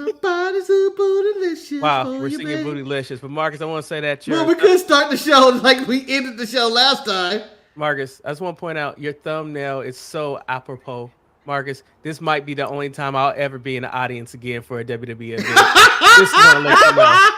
My body's so bootylicious. Wow, we're singing bootylicious. But Marcus, I want to say that well, we could start the show like we ended the show last time. Marcus, I just want to point out your thumbnail is so apropos. Marcus, this might be the only time I'll ever be in the audience again for a WWE event. Just want to let you know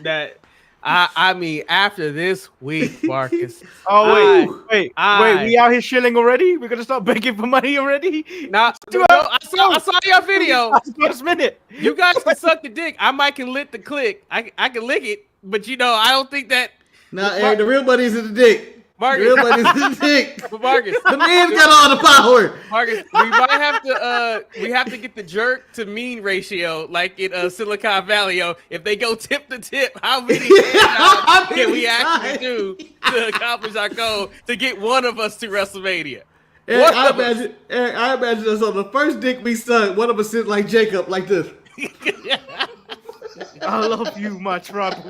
that. I mean, after this week, Marcus. Oh wait! We out here shilling already? We're gonna start begging for money already? No, I saw your video. First minute. You guys can suck the dick. I might can lick the click. I can lick it, but I don't think that. No, Eric, the real buddy's in the dick. Marcus, the real buddy's in the dick. But Marcus, the man's got all the power. Marcus, we might have to. We have to get the jerk to mean ratio, like in Silicon Valley. If they go tip to tip, how many can we actually do to accomplish our goal to get one of us to WrestleMania? Eric, I imagine us on the first dick we suck. One of us sits like Jacob, like this. I love you, my tribal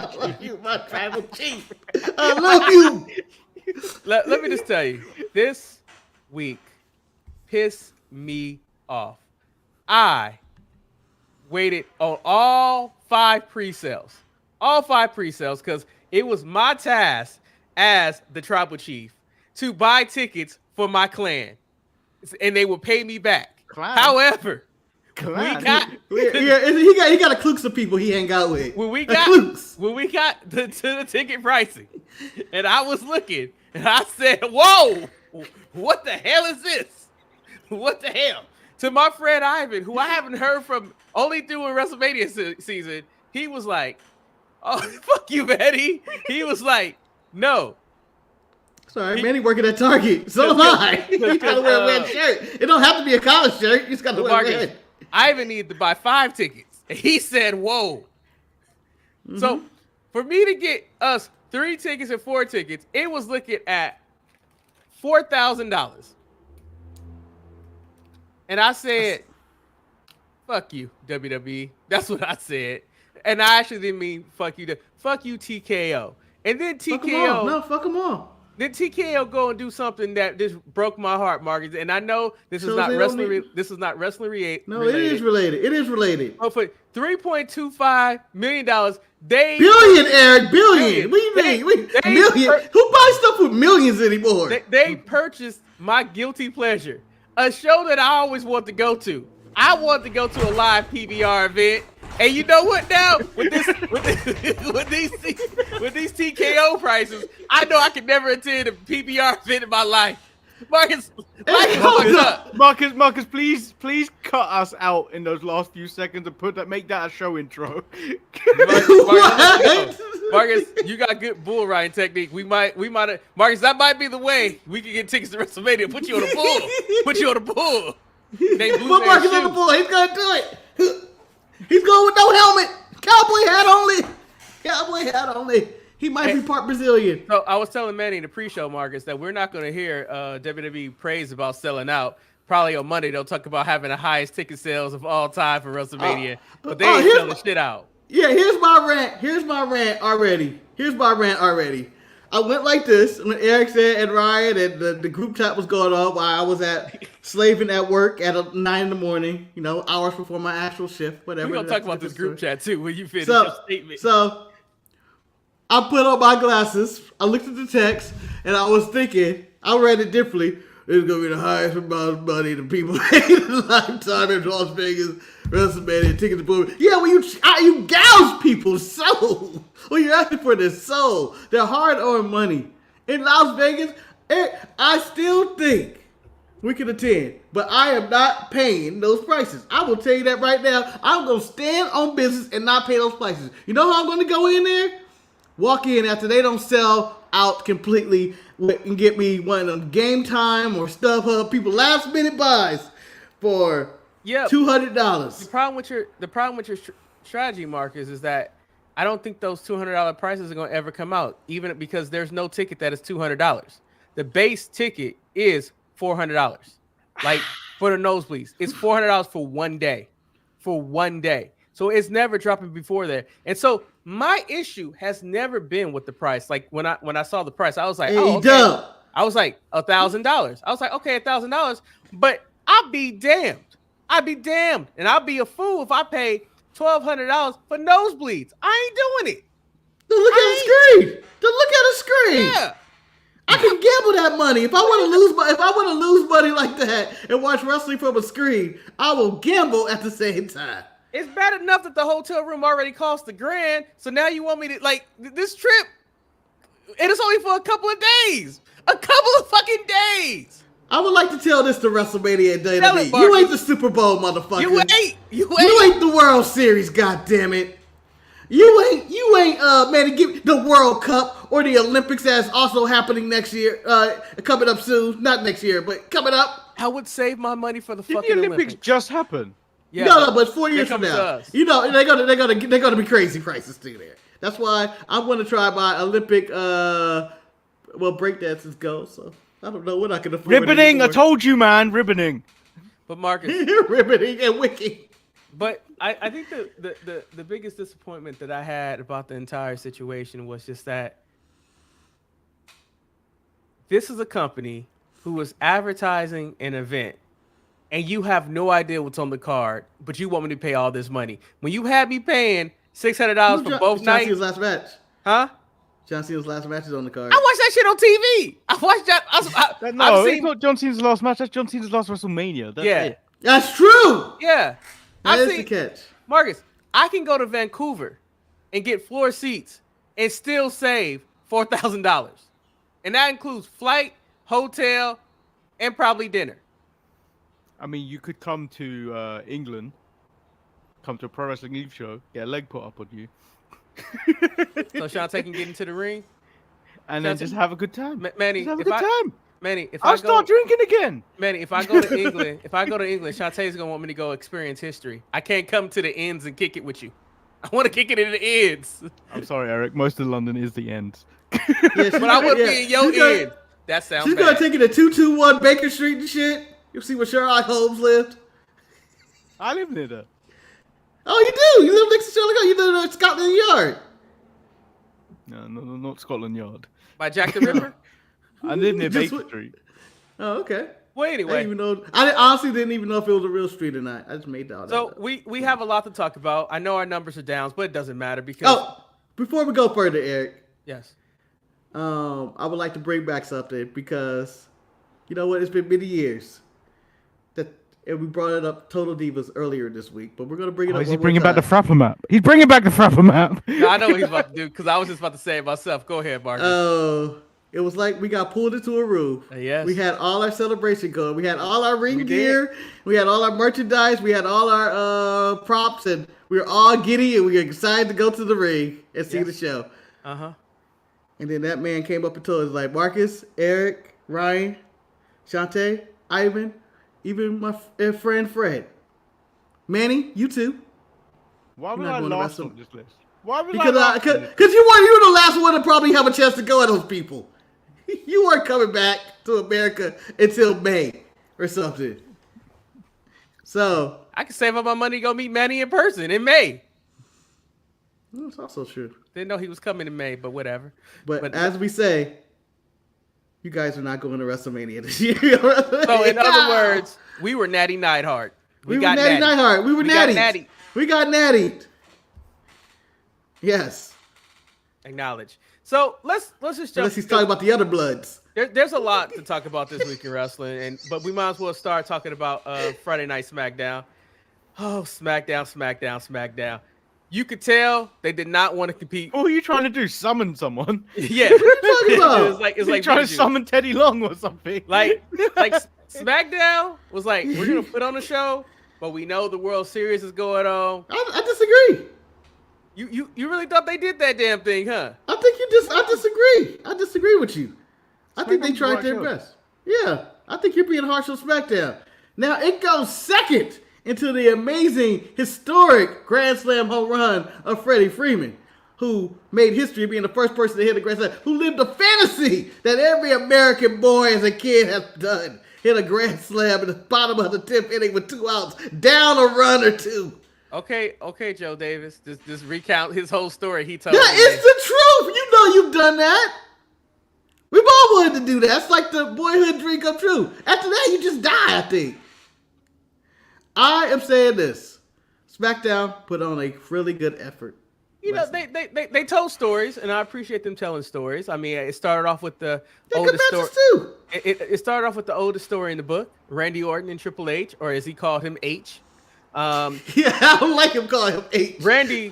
chief. I love you. Let me just tell you, this week pissed me off. I waited on all 5 pre-sales, because it was my task as the tribal chief to buy tickets for my clan, and they would pay me back. Clan. However, he got a klooks of people he hang out with. When we got to the ticket pricing, and I was looking, and I said, "Whoa, what the hell is this? What the hell?" To my friend Ivan, who I haven't heard from only through a WrestleMania season, he was like, "Oh, fuck you, Manny." He was like, "No." Sorry, Manny working at Target. So am I. You gotta wear a red shirt. It don't have to be a college shirt. You just gotta wear red. Ivan needed to buy 5 tickets. And he said, "Whoa." Mm-hmm. So for me to get us 3 tickets and 4 tickets, it was looking at $4,000. And I said, "Fuck you, WWE." That's what I said. And I actually didn't mean fuck you. Fuck you, TKO. And then TKO. Fuck them all. Then TKO go and do something that just broke my heart, Marcus. And I know this is not wrestling. This is not wrestling related. No, it is related. It is related. Oh, for $3.25 million, they billion, Eric, billion. What do you mean? Million. Who buys stuff with millions anymore? They purchased my guilty pleasure, a show that I always want to go to. I want to go to a live PBR event. And you know what now? With these TKO prices, I know I can never attend a PBR event in my life. Marcus, Marcus, please cut us out in those last few seconds and make that a show intro. Marcus, you got good bull riding technique. We might have, Marcus, that might be the way we can get tickets to WrestleMania. Put you on a bull. Put Marcus on the bull. He's gonna do it. He's going with no helmet. Cowboy hat only. He might be part Brazilian. So I was telling Manny in the pre-show, Marcus, that we're not going to hear WWE praise about selling out. Probably on Monday they'll talk about having the highest ticket sales of all time for WrestleMania. But they ain't selling shit out. Yeah, here's my rant already. I went like this when Eric said and Ryan and the group chat was going on while I was slaving at work at 9 in the morning, hours before my actual shift, whatever. We're going to talk about this group chat too when you finish your statement. So I put on my glasses, I looked at the text, and I was thinking, I read it differently. It's going to be the highest amount of money the people made in a lifetime in Las Vegas, WrestleMania, tickets to boom. Yeah, when you gouge people's soul. When you're asking for their soul, their hard-earned money. In Las Vegas, I still think we can attend, but I am not paying those prices. I will tell you that right now. I'm going to stand on business and not pay those prices. You know how I'm going to go in there? Walk in after they don't sell out completely and get me one of them Game Time or StubHub people last minute buys for $200. The problem with your strategy, Marcus, is that I don't think those $200 prices are going to ever come out, even because there's no ticket that is $200. The base ticket is $400. Like for the nosebleeds, it's $400 for 1 day. So it's never dropping before that. And so my issue has never been with the price. Like when I saw the price, I was like, oh, okay. I was like $1,000. I was like, okay, $1,000. But I'll be damned I'd be damned, and I'll be a fool if I pay $1,200 for nosebleeds. I ain't doing it. Then look at the screen. Then look at the screen. Yeah. I can gamble that money. If I want to lose money like that and watch wrestling from a screen, I will gamble at the same time. It's bad enough that the hotel room already cost $1,000, so now you want me to like this trip? It is only for a couple of days. A couple of fucking days. I would like to tell this to WrestleMania and Tell it, WWE. Marcus. You ain't the Super Bowl, motherfucker. You ain't. You ain't the World Series, goddammit. You ain't man, give the World Cup or the Olympics that's also happening next year, coming up soon. Not next year, but coming up. I would save my money for the Did fucking the Olympics just happen? Yeah, No, but 4 years from comes now, us. you know they're gonna be crazy prices too there. That's why I'm gonna try my Olympic breakdances go. So I don't know what I can afford. Ribboning, I anymore. told you, man, ribboning. But Marcus, Ribboning and wiki. but I think the biggest disappointment that I had about the entire situation was just that this is a company who is advertising an event, and you have no idea what's on the card, but you want me to pay all this money. When you had me paying $600 for both John nights, Cena's last match. huh? John Cena's last match is on the card. I watched that shit on TV. I watched that. No, I've it's seen, not John Cena's last match. That's John Cena's last WrestleMania. That's yeah, it. That's true. yeah. That I've is seen, the catch. Marcus, I can go to Vancouver and get floor seats and still save $4,000. And that includes flight, hotel, and probably dinner. I mean, you could come to England, come to a Pro Wrestling Eve show, get a leg put up on you, So Shantae can get into the ring. and then just have a good time. Manny, Just have a if good I, time. Manny, if I'll I start go, drinking again. Manny, if I go to England, Shantae's gonna want me to go experience history. I can't come to the ends and kick it with you. I want to kick it in the ends, I'm sorry, Eric. Most of London is the end. Yeah, but I want to be in your end. That sounds She's bad. gonna take it to 221 Baker Street and shit. You'll see where Sherlock Holmes lived. I live near there. Oh, you do? You live next to Sherlock Holmes? You live in Scotland Yard. No, not Scotland Yard. By Jack the Ripper. I live near Just Baker what- Street. Oh, okay. Well, I didn't anyway, even know. I honestly didn't even know if it was a real street or not. I just made that up. so we have a lot to talk about. I know our numbers are down, but it doesn't matter because Oh, before we go further, Eric, yes, I would like to bring back something because you know what? It's been many years and we brought it up Total Divas earlier this week, but we're gonna bring it up. Is he one more bringing back the time. Frapper map? He's bringing back the Frapper map. no, I know what he's about to do because I was just about to say it myself. Go ahead, Marcus. It was like we got pulled into a room. Yes. We had all our celebration going. We had all our ring We did. gear. We had all our merchandise. We had all our props, and we were all giddy and we were excited to go to the ring and see Yes. the show. Uh-huh. And then that man came up and told us, like, Marcus, Eric, Ryan, Shantae, Ivan, even my friend Fred. Manny, you too. Why would You're not I going to last wrestle. on this list? Why would I Because last on this? you were the last one to probably have a chance to go at those people. You weren't coming back to America until May or something. So I can save up my money to go meet Manny in person in May. that's also true. Didn't know he was coming in May, but whatever. But as we say, you guys are not going to WrestleMania this year. So in other words, we were Natty Neidhart. we were Natty Neidhart. We were natty. got natty. We got natty. Yes. Acknowledge. So let's just jump. Unless he's talking about the other bloods. There's a lot to talk about this week in wrestling, but we might as well start talking about Friday Night SmackDown. Oh, SmackDown. You could tell they did not want to compete. What are you trying to do? Summon someone? Yeah, What are you talking about? it's You like trying to Beetlejuice. summon Teddy Long or something? like SmackDown was like, we're gonna put on a show, but we know the World Series is going on. I disagree. You really thought they did that damn thing, huh? I disagree. I disagree with you. I think they SmackDown's tried the their right show. best. Yeah, I think you're being harsh on SmackDown. Now it goes second into the amazing, historic Grand Slam home run of Freddie Freeman, who made history being the first person to hit a Grand Slam, who lived a fantasy that every American boy as a kid has done. Hit a Grand Slam in the bottom of the 10th inning with 2 outs, down a run or two. Okay, Joe Davis. Just recount his whole story. He told That me. is the truth. You know you've done that. We've all wanted to do that. It's like the boyhood dream come true. After that, you just die, I think. I am saying this. SmackDown put on a really good effort. You know, they told stories, and I appreciate them telling stories. I mean, it started off with the They good oldest story. matches too. It started off with the oldest story in the book, Randy Orton and Triple H, or as he called him, H. Yeah, I don't like him calling him H. Randy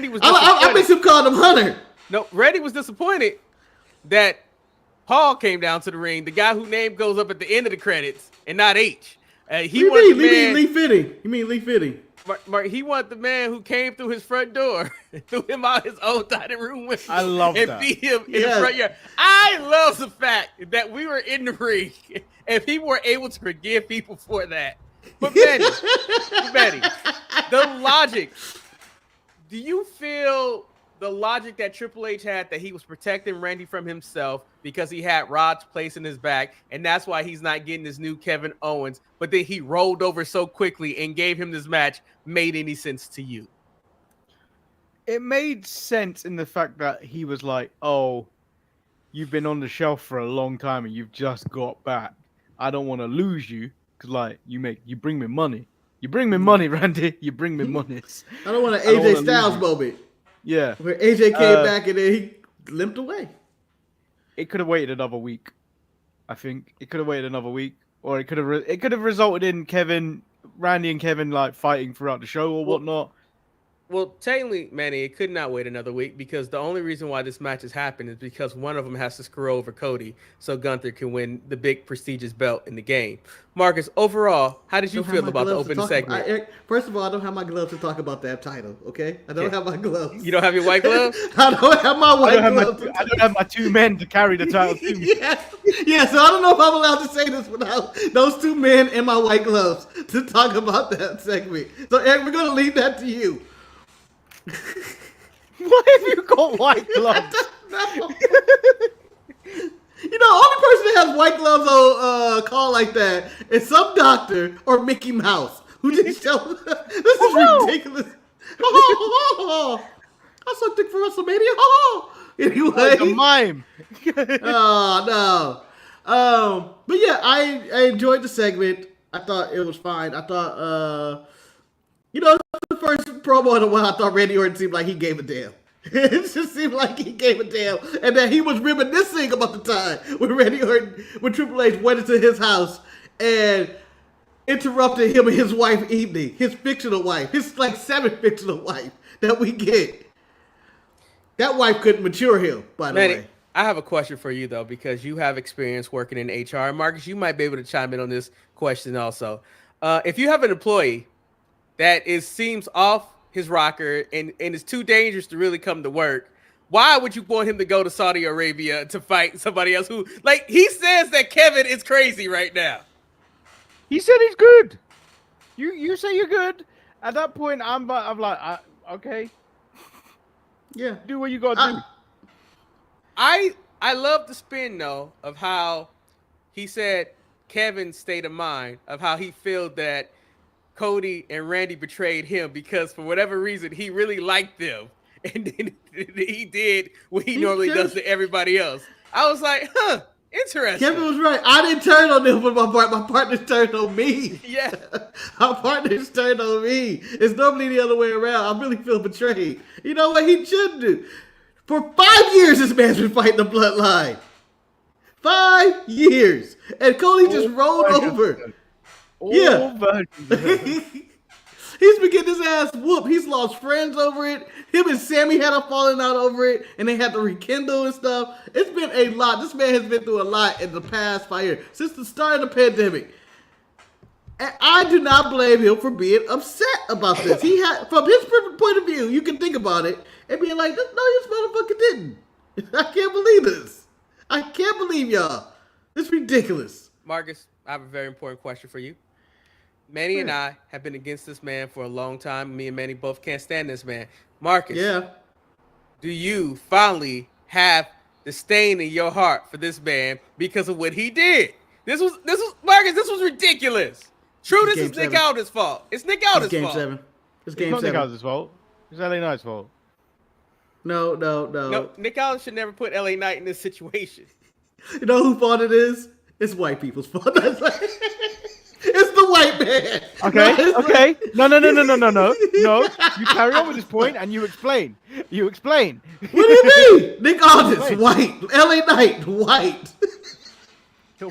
was I miss him calling him Hunter. No, Randy was disappointed that Paul came down to the ring, the guy whose name goes up at the end of the credits, and not H. He What do you mean? was Lee Fitting? You mean Lee Fitting? Mark, he wanted the man who came through his front door, threw him out his own dining room window. I love and that. beat him in the front yard. I love the fact that we were in the ring and people were able to forgive people for that. But Manny, the logic. Do you feel the logic that Triple H had that he was protecting Randy from himself because he had Rod's place in his back, and that's why he's not getting this new Kevin Owens, but then he rolled over so quickly and gave him this match, made any sense to you? It made sense in the fact that he was like, oh, you've been on the shelf for a long time and you've just got back. I don't want to lose you because, like, you bring me money. You bring me money, Randy. You bring me money. I don't want an AJ Styles moment. Yeah. Where AJ came back and then he limped away. It could have waited another week. I think it could have waited another week, or it could have resulted in Randy and Kevin like fighting throughout the show or whatnot. Well, technically, Manny, it could not wait another week because the only reason why this match has happened is because one of them has to screw over Cody so Gunther can win the big prestigious belt in the game. Marcus, overall, how did you feel about the opening segment? First of all, I don't have my gloves to talk about that title, okay? I don't have my gloves. You don't have your white gloves? I don't have my white gloves. I don't have my two men to carry the title too. Yeah, so I don't know if I'm allowed to say this without those two men and my white gloves to talk about that segment. So, Eric, we're going to leave that to you. Why have you got white gloves? No. You know, only person that has white gloves on call like that is some doctor or Mickey Mouse who just shows. This is ridiculous. I sucked dick for WrestleMania. Anyway, the mime. Oh no. But yeah, I enjoyed the segment. I thought it was fine. I thought the first promo in a while, I thought Randy Orton seemed like he gave a damn. It just seemed like he gave a damn, and that he was reminiscing about the time when Triple H went into his house and interrupted him and his wife evening, his fictional wife, his like 7th fictional wife that we get. That wife couldn't mature him, by the way. I have a question for you though, because you have experience working in HR. Marcus, you might be able to chime in on this question also. If you have an employee that seems off his rocker and is too dangerous to really come to work, why would you want him to go to Saudi Arabia to fight somebody else who, like, he says that Kevin is crazy right now? He said he's good. You say you're good. At that point, I'm like, okay. Yeah. Do what you gotta do. I love the spin though of how he said Kevin's state of mind, of how he felt that Cody and Randy betrayed him because for whatever reason he really liked them, and then he did what he normally does to everybody else. I was like, interesting. Kevin was right. I didn't turn on them for my part. My partners turned on me. Yeah. Our partners turned on me. It's normally the other way around. I really feel betrayed. You know what he should do? For 5 years, this man's been fighting the Bloodline. 5 years. And Cody just rolled over. Yeah. He's been getting his ass whooped. He's lost friends over it. Him and Sammy had a falling out over it, and they had to rekindle and stuff. It's been a lot. This man has been through a lot in the past 5 years, since the start of the pandemic. And I do not blame him for being upset about this. He had, from his point of view, you can think about it and be like, no, this motherfucker didn't. I can't believe this. I can't believe y'all. It's ridiculous. Marcus, I have a very important question for you. Manny and I have been against this man for a long time. Me and Manny both can't stand this man. Marcus, do you finally have the stain in your heart for this man because of what he did? This was Marcus, this was ridiculous. True, this is Nick Aldis' fault. It's Nick Aldis' fault. Game 7. It's Game 7. It's not Nick Aldis' fault. It's LA Knight's fault. No. Nick Aldis should never put LA Knight in this situation. You know whose fault it is? It's white people's fault. It's the white man. Okay, okay. No. You carry on with this point and you explain. You explain. What do you mean? Nick Aldis, white. LA Knight, white. Two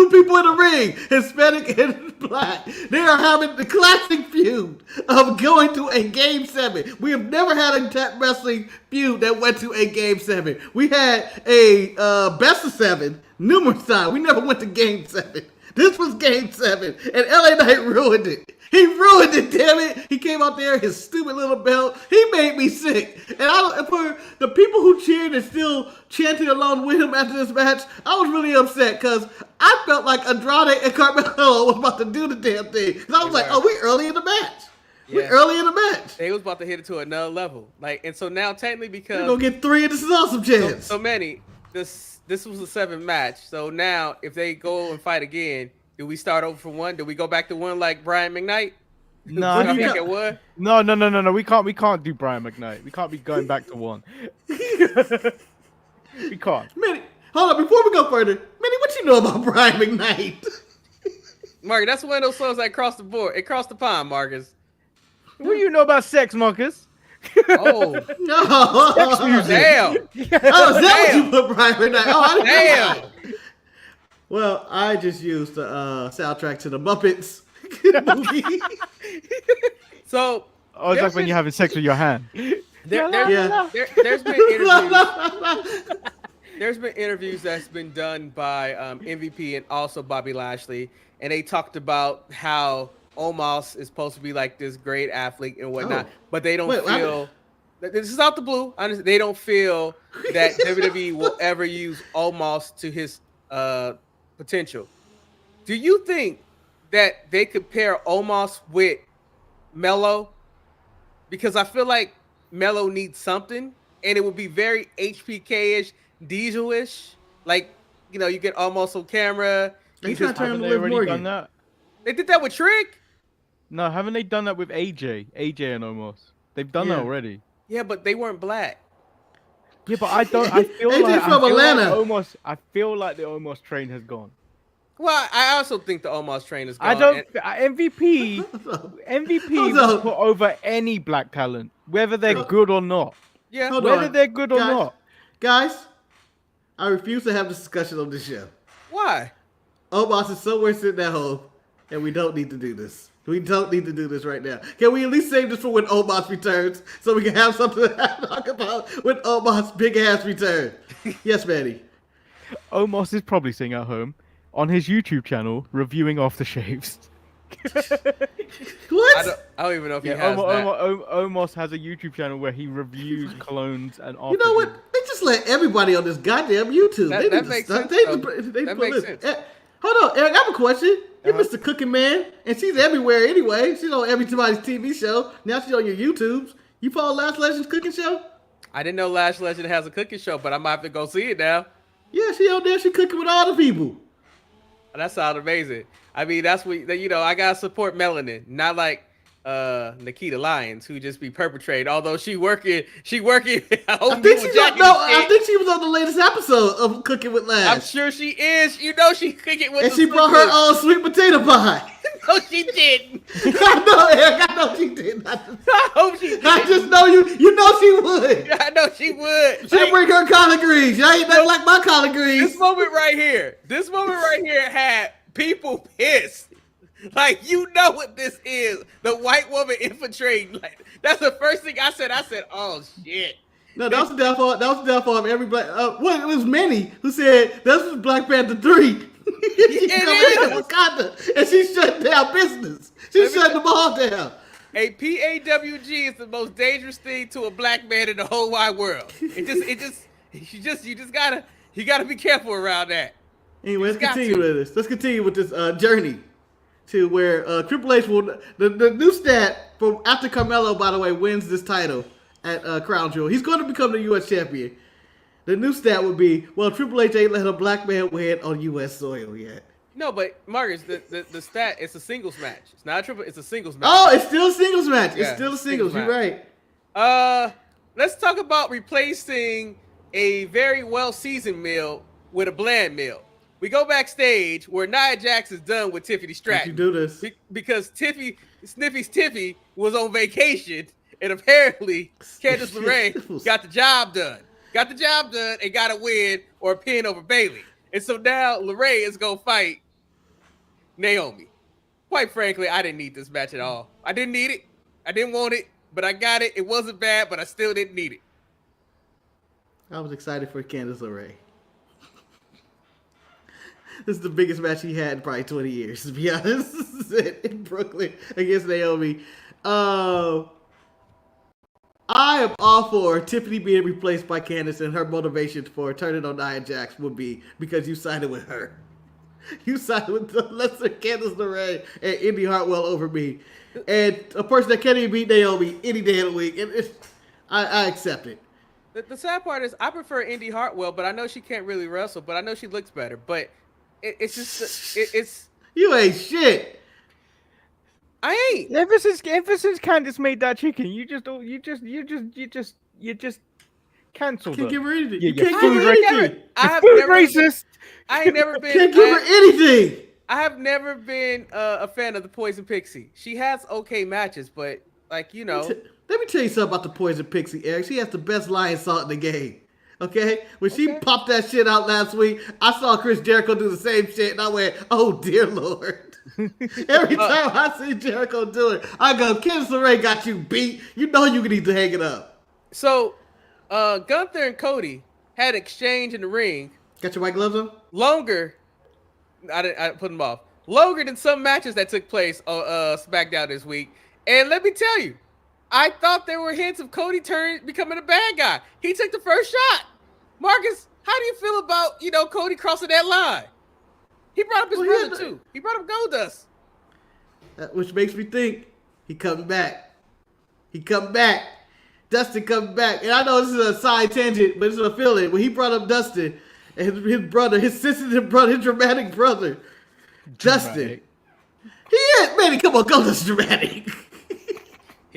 people in the ring, Hispanic and black. They are having the classic feud of going to a Game 7. We have never had a tap wrestling feud that went to a Game 7. We had a best of 7 numerous times. We never went to Game 7. This was Game 7, and LA Knight ruined it. He ruined it, damn it. He came out there, his stupid little belt. He made me sick. And for the people who cheered and still chanted along with him after this match, I was really upset because I felt like Andrade and Carmelo was about to do the damn thing. Because I was like, oh, we early in the match. Yeah. We're early in the match. They was about to hit it to another level. And so now technically because... We're going to get 3 and this is awesome chance. So Manny, this was a 7 match. So now if they go and fight again... Do we start over from 1? Do we go back to 1 like Brian McKnight? No, no. We can't do Brian McKnight. We can't be going back to 1. We can't. Manny, hold on. Before we go further, Manny, what you know about Brian McKnight? Marcus, that's one of those songs that crossed the board. It crossed the pond, Marcus. What do you know about sex, Marcus? Oh no! Sex music. Damn. Oh, is that what you put Brian McKnight? Oh, damn. Well, I just used the soundtrack to the Muppets movie. So, it's like when you're having sex with your hand. There's been interviews. There's been interviews that's been done by MVP and also Bobby Lashley, and they talked about how Omos is supposed to be like this great athlete and whatnot, but they don't feel. This is out the blue. They don't feel that WWE will ever use Omos to his potential. Do you think that they could pair Omos with Melo? Because I feel like Melo needs something, and it would be very HPK-ish, Diesel-ish. Like, you know, you get Omos on camera. They already done that. They did that with Trick. No, haven't they done that with AJ and Omos? They've done that already. Yeah, but they weren't black. Yeah, but I feel like from Atlanta. I feel like the Omos train has gone. Well, I also think the Omos train is gone. I don't. MVP will put over any black talent, whether they're good or not. Yeah, whether they're good or not. Guys, I refuse to have this discussion on this show. Why? Omos is somewhere sitting at home, and we don't need to do this. We don't need to do this right now. Can we at least save this for when Omos returns so we can have something to talk about when Omos big ass return? Yes, Manny. Omos is probably sitting at home on his YouTube channel reviewing aftershaves. What? I don't even know if he has that. Omos has a YouTube channel where he reviews colognes and aftershaves. You know what? They just let everybody on this goddamn YouTube. That makes sense. That makes sense. Hold on, Eric, I have a question. You're Mr. Cooking Man, and she's everywhere anyway. She's on everybody's TV show. Now she's on your YouTubes. You follow Lash Legend's cooking show? I didn't know Lash Legend has a cooking show, but I might have to go see it now. Yeah, she on there. She cooking with all the people. That sounds amazing. I mean, that's what, you know, I gotta support melanin, not like Nikita Lyons, who just be perpetrated. Although she working. I think she was on the latest episode of Cooking with Lash. I'm sure she is. You know she cooking with. And she brought her own sweet potato pie. No, she didn't. I know, Eric. I know she didn't. I hope she did. I just know you. You know she would. I know she would. She'll bring her collard greens. Y'all ain't nothing like my collard greens. This moment right here had people pissed. Like, you know what this is. The white woman infiltrating. Like, that's the first thing I said. I said, oh, shit. No, that was the downfall of every black. It was Manny who said this was Black Panther 3. She's coming in Wakanda, and she's shutting down business. She's shutting them all down. A PAWG is the most dangerous thing to a black man in the whole wide world. You gotta be careful around that. Anyway, let's continue with this. Let's continue with this journey to where Triple H will the new stat from after Carmelo, by the way, wins this title at Crown Jewel. He's going to become the U.S. champion. The new stat would be, well, Triple H ain't let a black man win on U.S. soil yet. No, but Marcus, the stat, it's a singles match. It's not a triple, it's a singles match. Oh, it's still a singles match. Yeah, it's still a singles. You're right. Let's talk about replacing a very well-seasoned meal with a bland meal. We go backstage where Nia Jax is done with Tiffany Stratton. You do this Because Sniffy's Tiffy was on vacation, and apparently Candice LeRae got the job done. Got the job done and got a win or a pin over Bayley. And so now LeRae is going to fight Naomi. Quite frankly, I didn't need this match at all. I didn't need it. I didn't want it, but I got it. It wasn't bad, but I still didn't need it. I was excited for Candice LeRae. This is the biggest match he had in probably 20 years, to be honest, in Brooklyn against Naomi. I am all for Tiffany being replaced by Candice, and her motivation for turning on Nia Jax would be because you sided with her. You sided with the lesser Candice LeRae and Indy Hartwell over me. And a person that can't even beat Naomi any day of the week. And I accept it. The sad part is I prefer Indy Hartwell, but I know she can't really wrestle, but I know she looks better. But it's just it's you ain't shit. I ain't. Ever since Candice made that chicken, you just cancelled Can't her. give her anything. Yeah, You can't you're give food her racist. anything. I have Food never, racist. I ain't never been. Can't give her anything. I have never been a fan of the Poison Pixie. She has okay matches, but like you know. Let me tell you something about the Poison Pixie, Eric. She has the best lion salt in the game. Okay? When she popped that shit out last week, I saw Chris Jericho do the same shit, and I went, oh, dear Lord. Every time I see Jericho do it, I go, Candice LeRae got you beat. You know you need to hang it up. So, Gunther and Cody had an exchange in the ring. Got your white gloves on? Longer. I put them off. Longer than some matches that took place on SmackDown this week. And let me tell you, I thought there were hints of Cody becoming a bad guy. He took the first shot. Marcus, how do you feel about, Cody crossing that line? He brought up his brother, too. He brought up Goldust. Which makes me think he coming back. He come back. Dustin coming back. And I know this is a side tangent, but it's a feeling. When he brought up Dustin and his brother, his sensitive brother, his dramatic brother, Dustin. He is, man, come on, Goldust dramatic.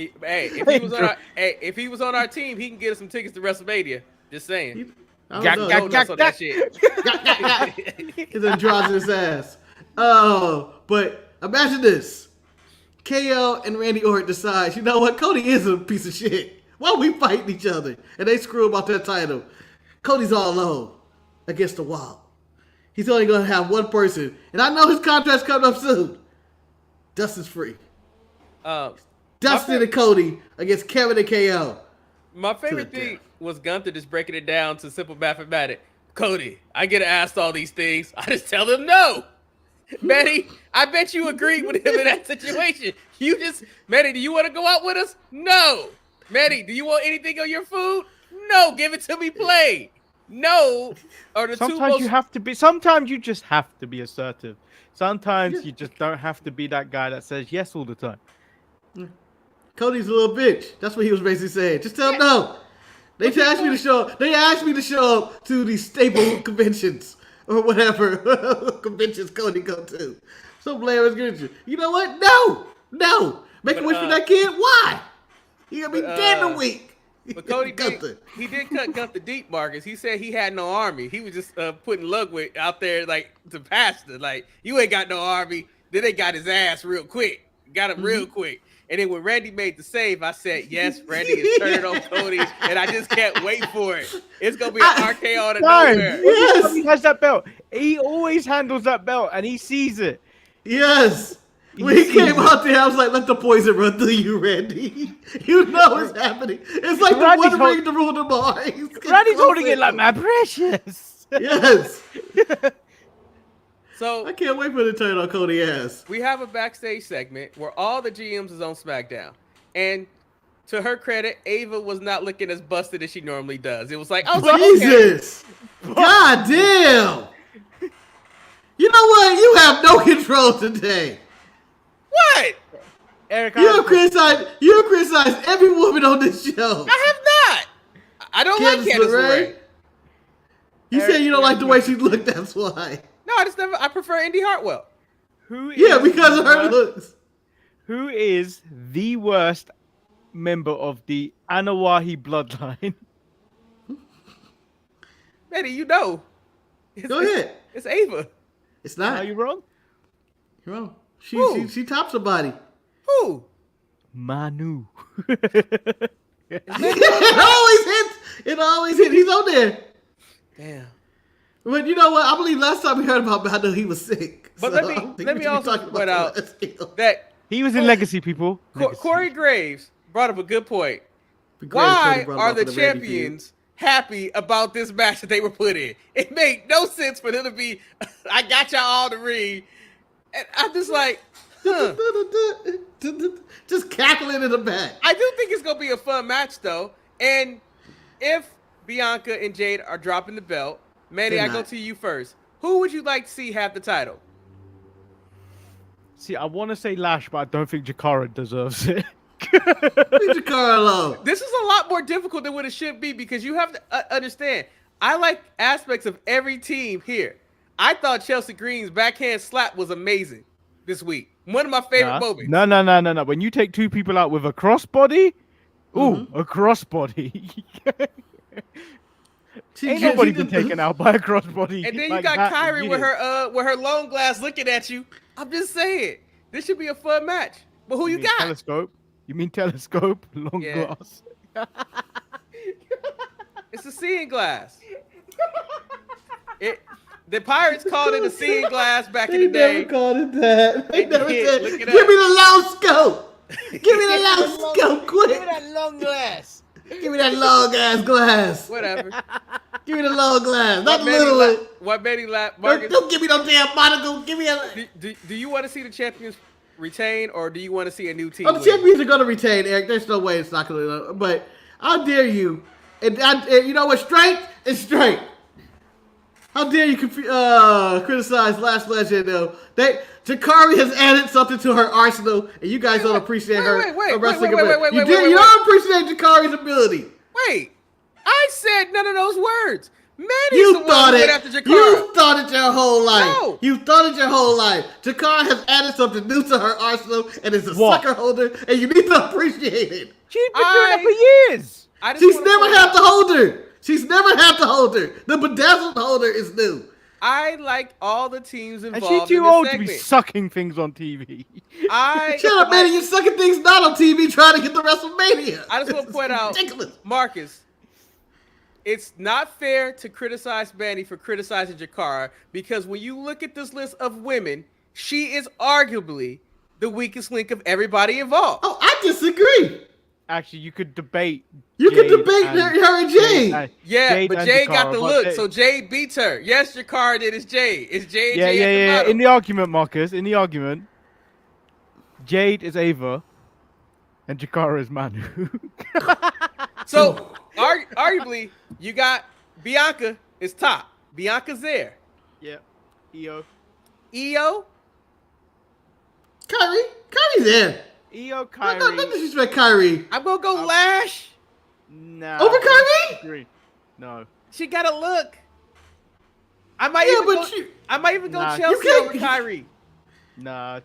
If he was on our team, he can get us some tickets to WrestleMania. Just saying. That shit. He's androgynous ass. Oh, but imagine this. KO and Randy Orton decides, you know what? Cody is a piece of shit. Why are we fighting each other? And they screw about that title. Cody's all alone against the wall. He's only going to have one person. And I know his contract's coming up soon. Dustin's free. Dustin and Cody against Kevin and KO. My favorite thing was Gunther just breaking it down to simple mathematics. Cody, I get asked all these things. I just tell him no. Manny, I bet you agreed with him in that situation. Manny, do you want to go out with us? No. Manny, do you want anything on your food? No. Give it to me plain. No. Sometimes you just have to be assertive. Sometimes you just don't have to be that guy that says yes all the time. Cody's a little bitch. That's what he was basically saying. Just tell him no. They asked me to show up. They asked me to show up to these staple conventions or whatever conventions Cody go to. So Blair was good. You know what? No. Make a wish for that kid. Why? He gonna be dead in a week. But Cody did cut Gunther deep, Marcus. He said he had no army. He was just putting Ludwig out there like to pasture. Like, you ain't got no army. Then they got his ass real quick. Got him real quick. And then when Randy made the save, I said, yes, Randy is turning on Cody, and I just can't wait for it. It's going to be an RKO out of nowhere. Yes. He has that belt. He always handles that belt, and he sees it. Yes. When he came out there, I was like, let the poison run through you, Randy. You know what's happening. It's like Randy's the one ring to rule them all. Randy's holding it like my precious. Yes. So I can't wait for the turn on Cody ass. We have a backstage segment where all the GMs is on SmackDown. And to her credit, Ava was not looking as busted as she normally does. It was like, oh, Jesus. Okay. God damn. You know what? You have no control today. What? Eric, you have criticized every woman on this show. I have not. I don't like Candice LeRae. You said you don't like the way she looked, that's why. No, I prefer Indy Hartwell. Because of her looks. Who is the worst member of the Anawahi bloodline? Manny, you know. Go ahead. It's Ava. It's not. Are you wrong? You're wrong. Who? She tops somebody. Who? Manu. It always hits. It always hits. He's on there. Damn. But you know what? I believe last time we heard about Manu, he was sick. But So let I don't think me we should be also talking point about out that. that He was in Legacy, people. Corey Graves brought up a good point. Graves Why totally brought are up the for Randy feud. champions happy about this match that they were put in? It made no sense for them to be, I got y'all all the ring. And I'm just like, huh. Just cackling in the back. I do think it's going to be a fun match, though. And if Bianca and Jade are dropping the belt, Manny, They're I go not. to you first. Who would you like to see have the title? See, I want to say Lash, but I don't think Jakara deserves it. Leave your car alone. This is a lot more difficult than what it should be because you have to understand. I like aspects of every team here. I thought Chelsea Green's backhand slap was amazing this week. One of my favorite moments. No. When you take two people out with a crossbody, a crossbody. Ain't nobody been taken out by a crossbody. And then like you got that Kyrie in with years. her long glass looking at you. I'm just saying, this should be a fun match. But who you mean got? Telescope? You mean telescope? Long Yeah. glass. It's a seeing glass. The Pirates called it a seeing glass back in They the day. never called it that. They never did. said, Look give it me up. the long scope. Give me the long scope, quick. long glass. Give me that long ass glass. Whatever. Give me the long glass. Not the Manny little one. What Manny Don't, Marcus, don't give me no damn monocle. Give me a... do you want to see the champions retain, or do you want to see a new team? Oh, the win? champions are going to retain, Eric. There's no way it's not going to... But how dare you? And you know what? Strength is strength. How dare you criticize Last Legend, though? Jakari has added something to her arsenal, and you guys don't appreciate her wrestling ability. You don't appreciate Jakari's ability. Wait, I said none of those words. Manny's You the one thought who went it. after Jakara. You thought it your whole life. No. You thought it your whole life. Jakara has added something new to her arsenal and is a What? sucker holder, and you need to appreciate it. She's been doing it for years. I just She's wanna never point had out, to hold her. She's never had to hold her. The bedazzled holder is new. I like all the teams And involved. she's in too this old to segment. be sucking things on TV. Shut up, man. You're sucking things not on TV trying to get the WrestleMania. I just want to point out, Ridiculous. Marcus, it's not fair to criticize Manny for criticizing Jakara because when you look at this list of women, she is arguably the weakest link of everybody involved. Oh, I disagree. Actually, you could debate. You can Jade debate and- her and Jade. Yeah, but and Jade got Jakara, the but look, they- so Jade beats her. Yes, Jakara did. It's Jade. It's Jade. Yeah. Jade In the argument, Marcus, in the argument, Jade is Ava, and Jakara is Manu. So arguably, you got Bianca is top. Bianca's there. Yeah. Io. Io, Kyrie's there. Io, No, Kyrie. no disrespect Kyrie. I'm gonna go Lash. Nah. Over Kyrie? Agree. No. She got a look. I might Yeah, even but go, you- I might even go Nah, you Chelsea can't- over Kyrie. Nah.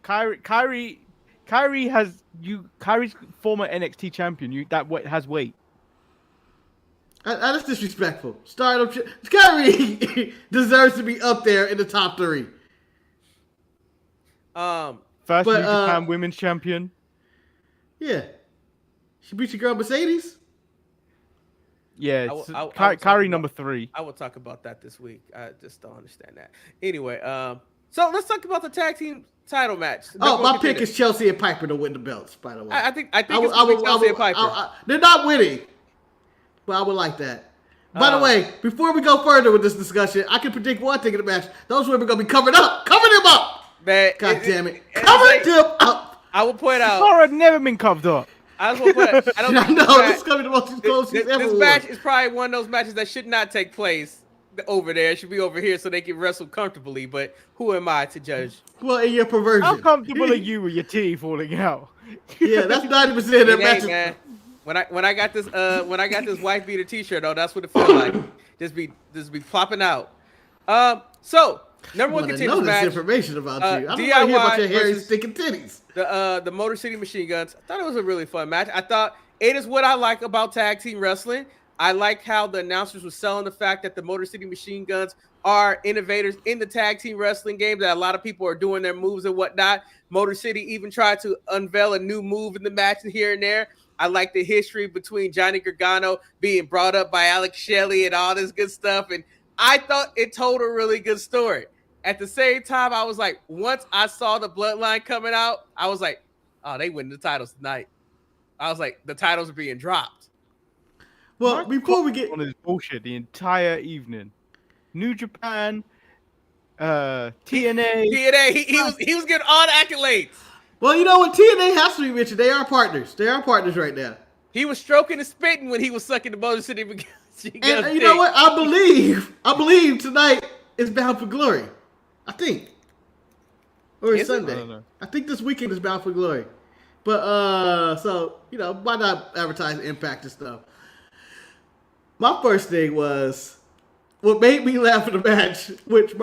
Kyrie has you. Kyrie's former NXT champion. That has weight. That's disrespectful. Stardom. Kyrie deserves to be up there in the top 3. First But, New Japan Women's Champion. Yeah. She beat your girl Mercedes. Yeah. I will- it's I will Kyrie talk about- number 3. I will talk about that this week. I just don't understand that. Anyway, so let's talk about the tag team title match. Oh, my pick is Chelsea and Piper to win the belts, by the way. I think it's gonna be Chelsea and Piper. They're not winning, but I would like that. By the Uh, way, before we go further with this discussion, I can predict one thing in the match. Those women are going to be covered up. Cover them up. Man, God damn it. it's Cover like- them up. I will point out. Jakara had never been covered up. I just want to point out. I don't I think know. this This match- is going to be the most explosive this ever. match is probably one of those matches that should not take place over there. It should be over here so they can wrestle comfortably. But who am I to judge? Well, in your perversion. How comfortable are you with your titty falling out? Yeah, that's 90% of that It match. ain't, man. When I got this wife beater T-shirt on, that's what it felt like. Just be plopping out. So number one I know contenders this match. information about you. I don't want to DIY hear about your hairy, versus- stinking titties. The Motor City Machine Guns. I thought it was a really fun match. I thought it is what I like about tag team wrestling. I like how the announcers were selling the fact that the Motor City Machine Guns are innovators in the tag team wrestling game, that a lot of people are doing their moves and whatnot. Motor City even tried to unveil a new move in the match here and there. I like the history between Johnny Gargano being brought up by Alex Shelley and all this good stuff. And I thought it told a really good story. At the same time, I was like, once I saw the Bloodline coming out, I was like, oh, they win the titles tonight. I was like, the titles are being dropped. Well, before we get on his bullshit the entire evening, New Japan, TNA, he was getting all the accolades. Well, you know what? TNA has to be mentioned. They are partners. They are partners right now. He was stroking and spitting when he was sucking the Motor City. And you know what? I believe tonight is Bound for Glory. I think. Or it's Sunday. I think this weekend is Bound for Glory. But, so, you know, why not advertise Impact and stuff? My first thing was what made me laugh in the match, which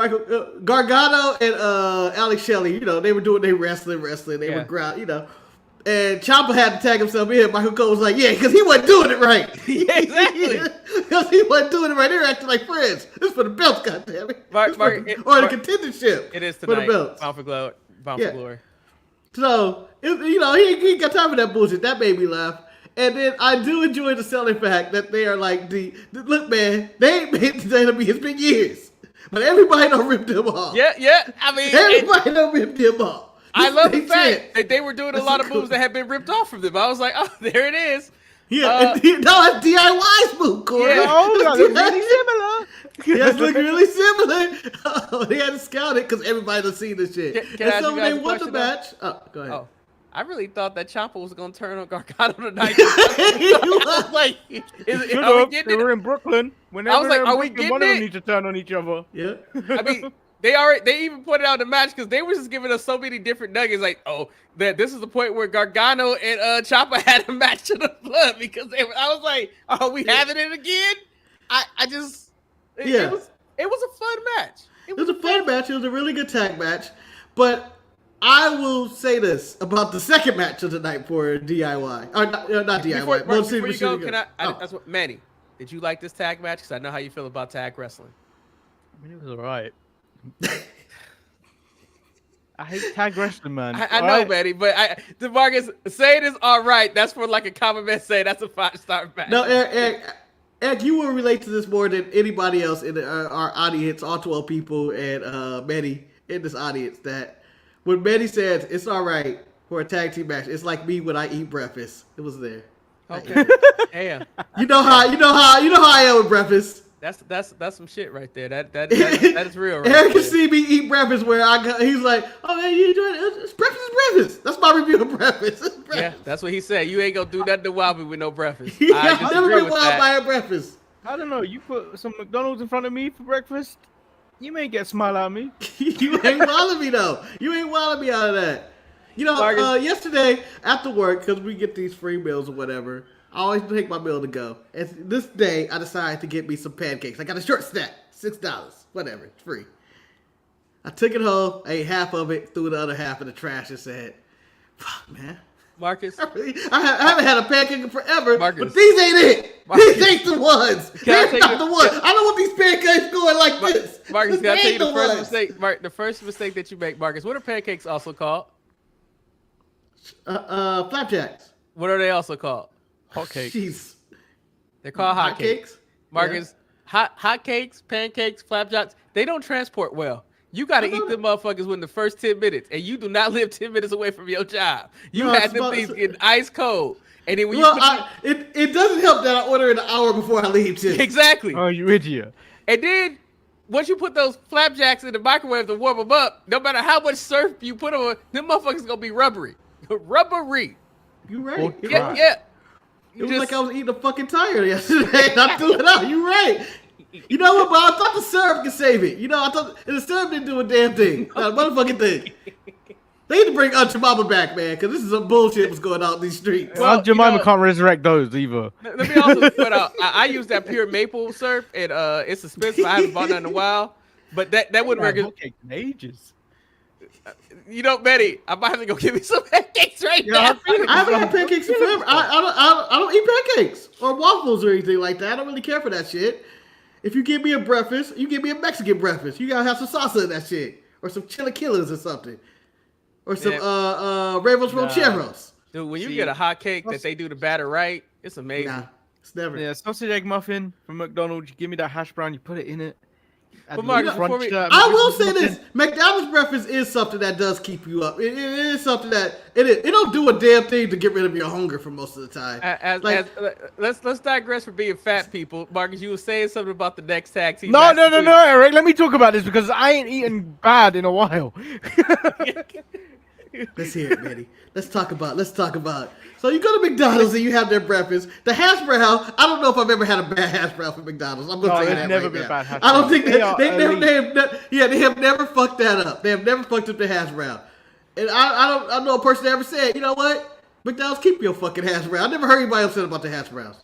Gargano and Alex Shelley, you know, they were doing their wrestling. They were ground, you know. And Ciampa had to tag himself in. Michael Cole was like, yeah, because he wasn't doing it right. Yeah, exactly. Because he wasn't doing it right. They were acting like friends. This is for the belts, goddammit. The contendership. It is tonight. For the belts. Bound for Glory. So, you know, he ain't got time for that bullshit. That made me laugh. And then I do enjoy the selling fact that they are like, look, man, they ain't made the WWE. It's been years. But everybody done ripped them off. Yeah. I mean, everybody done ripped them off. I love the fact that they were doing a lot of moves that had been ripped off from them. I was like, oh, there it is. Yeah, no, that's DIY's move, Corey. Yeah, that looks really similar. Yeah, it look really similar. Oh, they had to scout it because everybody done seen this shit. Can I ask you guys they a won the question, match. Oh, go ahead. Oh, I really thought that Ciampa was going to turn on Gargano tonight. I was like, are we getting they were in Brooklyn. Whenever I was like, are we getting one of them it? need to turn on each other. Yeah. I mean, they even put it out in the match because they were just giving us so many different nuggets. Like, oh, that this is the point where Gargano and Ciampa had a match to the blood because I was like, oh, we having it again? It was a fun match. It was a fun match. It was a really good tag match. But I will say this about the second match of the night for DIY. Or not DIY. Before you go, that's what Manny. Did you like this tag match? Because I know how you feel about tag wrestling. I mean, it was alright. I hate tag wrestling, man. I know, Manny, but DeMarcus, saying is all right. That's for like a common man saying that's a 5-star match. No, Eric, you will relate to this more than anybody else in our audience, all 12 people, and Manny in this audience. That when Manny says it's all right for a tag team match, it's like me when I eat breakfast. It was there. Okay. Damn. You know how I am with breakfast. That's some shit right there. That is real. Right Eric can see me eat breakfast where he's like, oh man, you enjoying it? It's breakfast is breakfast. That's my review of breakfast. Yeah, that's what he said. You ain't gonna do nothing to wow me with no breakfast. Yeah, I've never been wild by a breakfast. I don't know. You put some McDonald's in front of me for breakfast, you may get a smile out of me. You ain't wilding me though. You ain't wilding me out of that. You know, yesterday after work, because we get these free meals or whatever, I always take my meal to go. And this day, I decided to get me some pancakes. I got a short stack, $6, whatever, it's free. I took it home, I ate half of it, threw the other half in the trash, and said, "Fuck, man, Marcus, I haven't had a pancake in forever, Marcus, but these ain't it. Marcus, these ain't the ones. They're not the ones. I don't want these pancakes going like this. Marcus, can I tell you the first mistake? The first mistake that you make, Marcus. What are pancakes also called? Flapjacks. What are they also called? Hotcakes. Jeez. They're called hotcakes. Marcus, yeah. hotcakes, pancakes, flapjacks, they don't transport well. You got to eat them motherfuckers within the first 10 minutes, and you do not live 10 minutes away from your job. You had them things getting ice cold. And then when it doesn't help that I order an hour before I leave, too. Exactly. Oh, you idiot. And then once you put those flapjacks in the microwave to warm them up, no matter how much surf you put on, them motherfuckers going to be rubbery. Rubbery. You right. Yeah. It was like I was eating a fucking tire yesterday and I threw it out. You right. You know what, but I thought the syrup could save it. You know, I thought the syrup didn't do a damn thing. Not a motherfucking thing. They need to bring Aunt Jemima back, man, because this is some bullshit was going on in these streets. Well, Aunt Jemima can't resurrect those either. Let me also point out, I use that pure maple syrup, and it's expensive. I haven't bought that in a while, but that wouldn't work. In ages. You know, Betty, I might have to go get me some pancakes right now. I haven't had pancakes in forever. I don't eat pancakes or waffles or anything like that. I don't really care for that shit. If you give me a breakfast, you give me a Mexican breakfast. You gotta have some salsa in that shit, or some chilaquiles or something, or some Ramos Rancheros. Dude, when you get a hot cake that they do the batter right, it's amazing. Nah, it's never. Yeah, sausage egg muffin from McDonald's. You give me that hash brown, you put it in it. But Marcus, before we, I will say this: McDonald's breakfast is something that does keep you up. It is something that it don't do a damn thing to get rid of your hunger for most of the time. Let's digress from being fat people. Marcus, you were saying something about the next tag team. No, Eric. Let me talk about this because I ain't eaten bad in a while. Let's hear it, Manny. Let's talk about it. So you go to McDonald's and you have their breakfast. The hash brown, I don't know if I've ever had a bad hash brown from McDonald's. I'm going to tell you that never right been now. a bad hash I don't brown. think they have never fucked that up. They have never fucked up the hash brown. And I know a person that ever said, you know what? McDonald's, keep your fucking hash brown. I never heard anybody upset about the hash browns.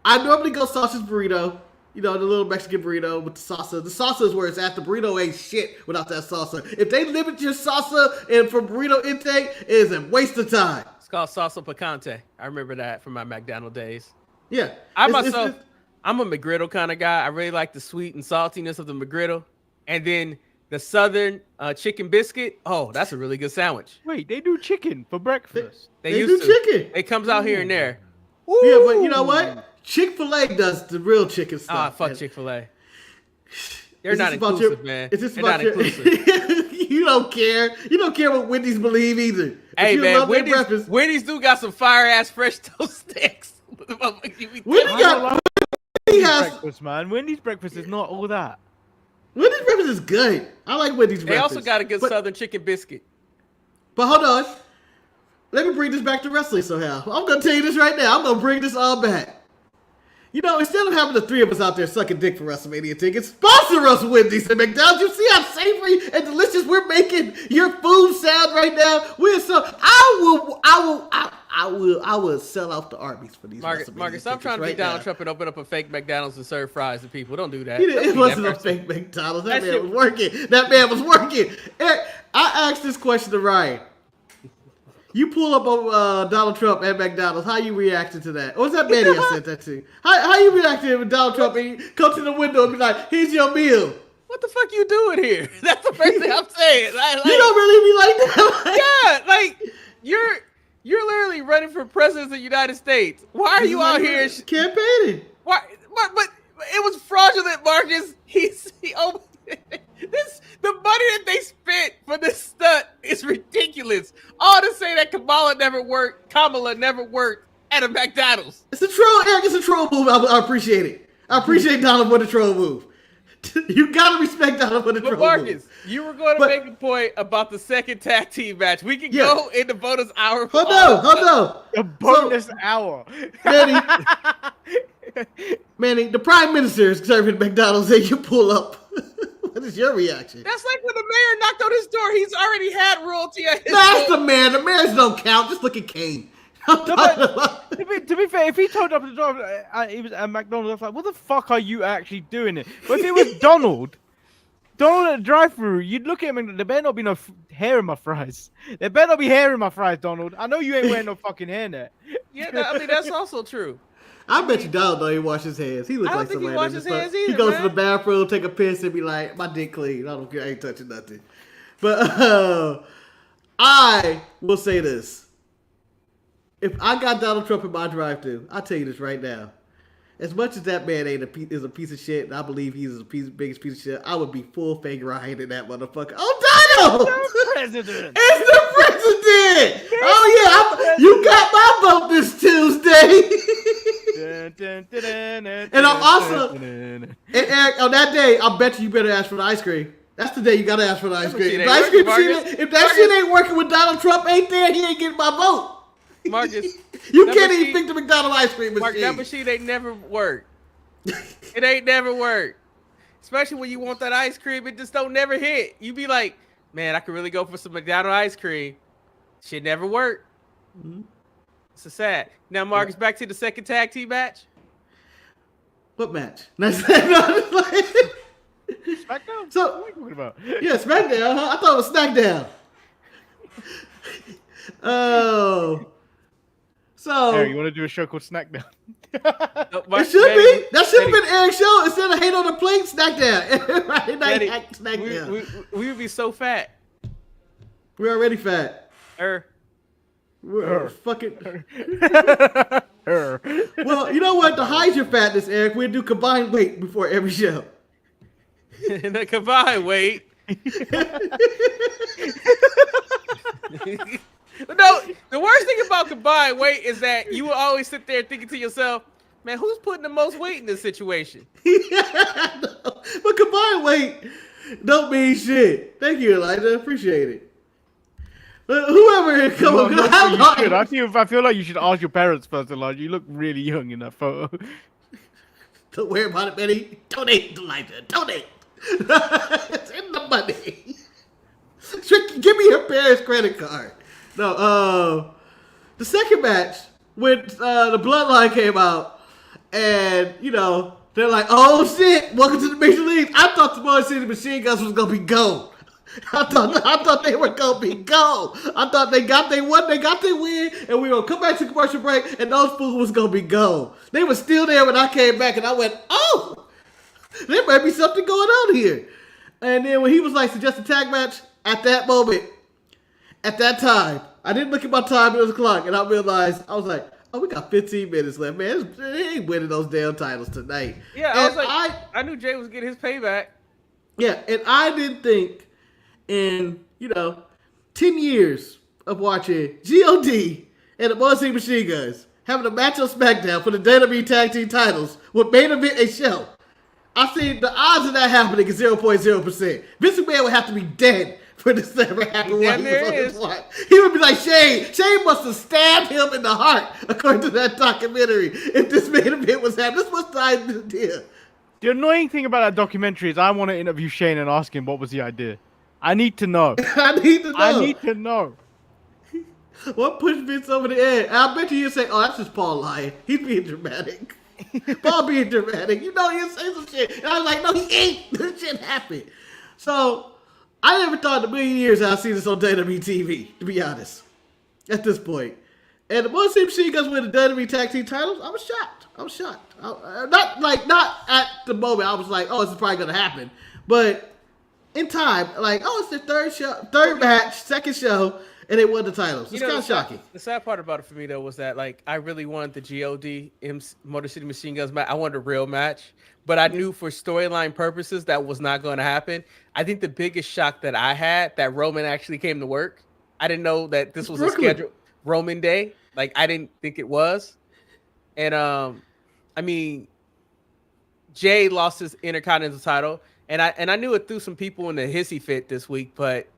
I normally go sausage burrito. You know, the little Mexican burrito with the salsa. The salsa is where it's at. The burrito ain't shit without that salsa. If they limit your salsa and for burrito intake, it is a waste of time. It's called salsa picante. I remember that from my McDonald's days. Yeah. I'm a McGriddle kind of guy. I really like the sweet and saltiness of the McGriddle. And then the southern chicken biscuit. Oh, that's a really good sandwich. Wait, they do chicken for breakfast. They do chicken. It comes out here and there. Ooh. Yeah, but you know what? Chick-fil-A does the real chicken stuff. Ah, fuck man. Chick-fil-A. They're not inclusive, man. Is this They're about not inclusive. You don't care. You don't care what Wendy's believe either. Hey, you man, Wendy's do got some fire-ass fresh toast sticks. Breakfast, man. Wendy's breakfast is not all that. Wendy's breakfast is good. I like Wendy's breakfast. They also got a good southern chicken biscuit. But hold on. Let me bring this back to wrestling somehow. I'm going to tell you this right now. I'm going to bring this all back. You know, instead of having the three of us out there sucking dick for WrestleMania tickets, sponsor us Wendy's and McDonald's. You see how savory and delicious we're making your food sound right now? I will sell out the Arby's for these Marcus, stop trying to be Donald Trump and open up a fake McDonald's and serve fries to people. Don't do that. It wasn't a fake McDonald's. That man was working. Eric, I asked this question to Ryan. You pull up on Donald Trump at McDonald's. How you reacted to that? Or was that Manny I said that to? How you reacted when Donald Trump and you come to the window and be like, here's your meal? What the fuck you doing here? That's the first thing I'm saying. You don't really be like that. Yeah, like you're literally running for president of the United States. Why are you out here campaigning? Why? But it was fraudulent, Marcus. The money that they spent for this stunt is ridiculous. All to say that Kamala never worked at a McDonald's. It's a troll, Eric. It's a troll move. I appreciate it. I appreciate Donald for the troll move. You gotta respect Donald for the troll Marcus, move. you were going to make a point about the second tag team match. We can go in the bonus hour. Hold on. The bonus hour. Manny, the Prime Minister is serving McDonald's and you pull up. What is your reaction? That's like when the mayor knocked on his door. He's already had royalty at his That's door. the mayor. The mayors don't count. Just look at Kane. To be fair, if he told up at the door, he was at McDonald's, I was like, what the fuck are you actually doing it? But if it was Donald at the drive-thru, you'd look at him and there better not be no hair in my fries. There better not be hair in my fries, Donald. I know you ain't wearing no fucking hairnet. Yeah, I mean, that's also true. I bet you Donald though he wash his hands. He looks like somebody. He washes his hands either, he goes man. to the bathroom, take a piss, and be like, "My dick clean. I don't care. I ain't touching nothing." But I will say this: if I got Donald Trump in my drive-thru, I'll tell you this right now. As much as that man is a piece of shit, and I believe he's the biggest piece of shit, I would be full fake Ryan in that motherfucker. Oh, Donald! The president. It's the president! Oh yeah, you got my vote this Tuesday. And I'm also, and Eric, on that day, I bet you better ask for the ice cream. That's the day you gotta ask for the ice cream. If that shit ain't working with Donald Trump ain't there, he ain't getting my vote. Marcus, you can't even pick the McDonald's ice cream machine. Marcus, that machine ain't never worked. It ain't never worked. Especially when you want that ice cream, it just don't never hit. You be like, man, I could really go for some McDonald's ice cream. Shit never worked. Mm-hmm. It's so sad. Now, Marcus, back to the second tag team match. What match? SmackDown? So, what are you talking about? Yeah, SmackDown. Huh? I thought it was SmackDown. Oh. So Eric, you want to do a show called SmackDown? it should be. That should have been Eric's show instead of Hate on the Plate SmackDown. Right? SmackDown. We would be so fat. We're already fat. We're fucking. Well, you know what? To hide your fatness, Eric, we'll do combined weight before every show. And the combined weight. No, the worst thing about combined weight is that you will always sit there thinking to yourself, man, who's putting the most weight in this situation? But combined weight don't mean shit. Thank you, Elijah. Appreciate it. But whoever come up, I feel like you should ask your parents first, Elijah. You look really young in that photo. Don't worry about it, Benny. Donate, Elijah. Donate. It's in the money. Give me your parents' credit card. No, the second match when the Bloodline came out, and you know they're like, "Oh shit, welcome to the Major Leagues." I thought the Motor City Machine Guns was gonna be gold. I thought they were gonna be gold. I thought they got their win, and we were gonna come back to commercial break, and those fools was gonna be gold. They were still there when I came back, and I went, "Oh, there might be something going on here." And then when he was like, "Suggest a tag match," at that moment, at that time, I didn't look at my time, it was o'clock, and I realized, I was like, oh, we got 15 minutes left, man. They ain't winning those damn titles tonight. Yeah, I was like, I knew Jay was getting his payback. Yeah, and I didn't think in, 10 years of watching G.O.D. and the Motor City Machine Guns having a match on SmackDown for the WWE Tag Team titles would main event a show. I see the odds of that happening is 0.0%. Vince McMahon would have to be dead for this to ever happen. He would be like, Shane must have stabbed him in the heart, according to that documentary, if this main event was happening. This was the idea. The annoying thing about that documentary is I want to interview Shane and ask him what was the idea. I need to know. I need to know. What pushed Vince over the edge? I bet you say, oh, that's just Paul lying. He's being dramatic. Paul being dramatic. He'll say some shit. And I was like, no, he ain't. This shit happened. So, I never thought in a million years I'd see this on WWE TV, to be honest, at this point. And the Motor City Machine Guns win the WWE Tag Team titles, I was shocked. Not at the moment. I was like, oh, this is probably going to happen. But in time, like, oh, it's their third match, second show, and they won the titles. It's kind of shocking. The sad part about it for me, though, was that, like, I really wanted the G.O.D. Motor City Machine Guns match. I wanted a real match. But I knew for storyline purposes that was not going to happen. I think the biggest shock that I had, that Roman actually came to work. I didn't know that this was a scheduled Roman day. Like, I didn't think it was. And, I mean, Jay lost his Intercontinental title. And I knew it threw some people in the hissy fit this week. But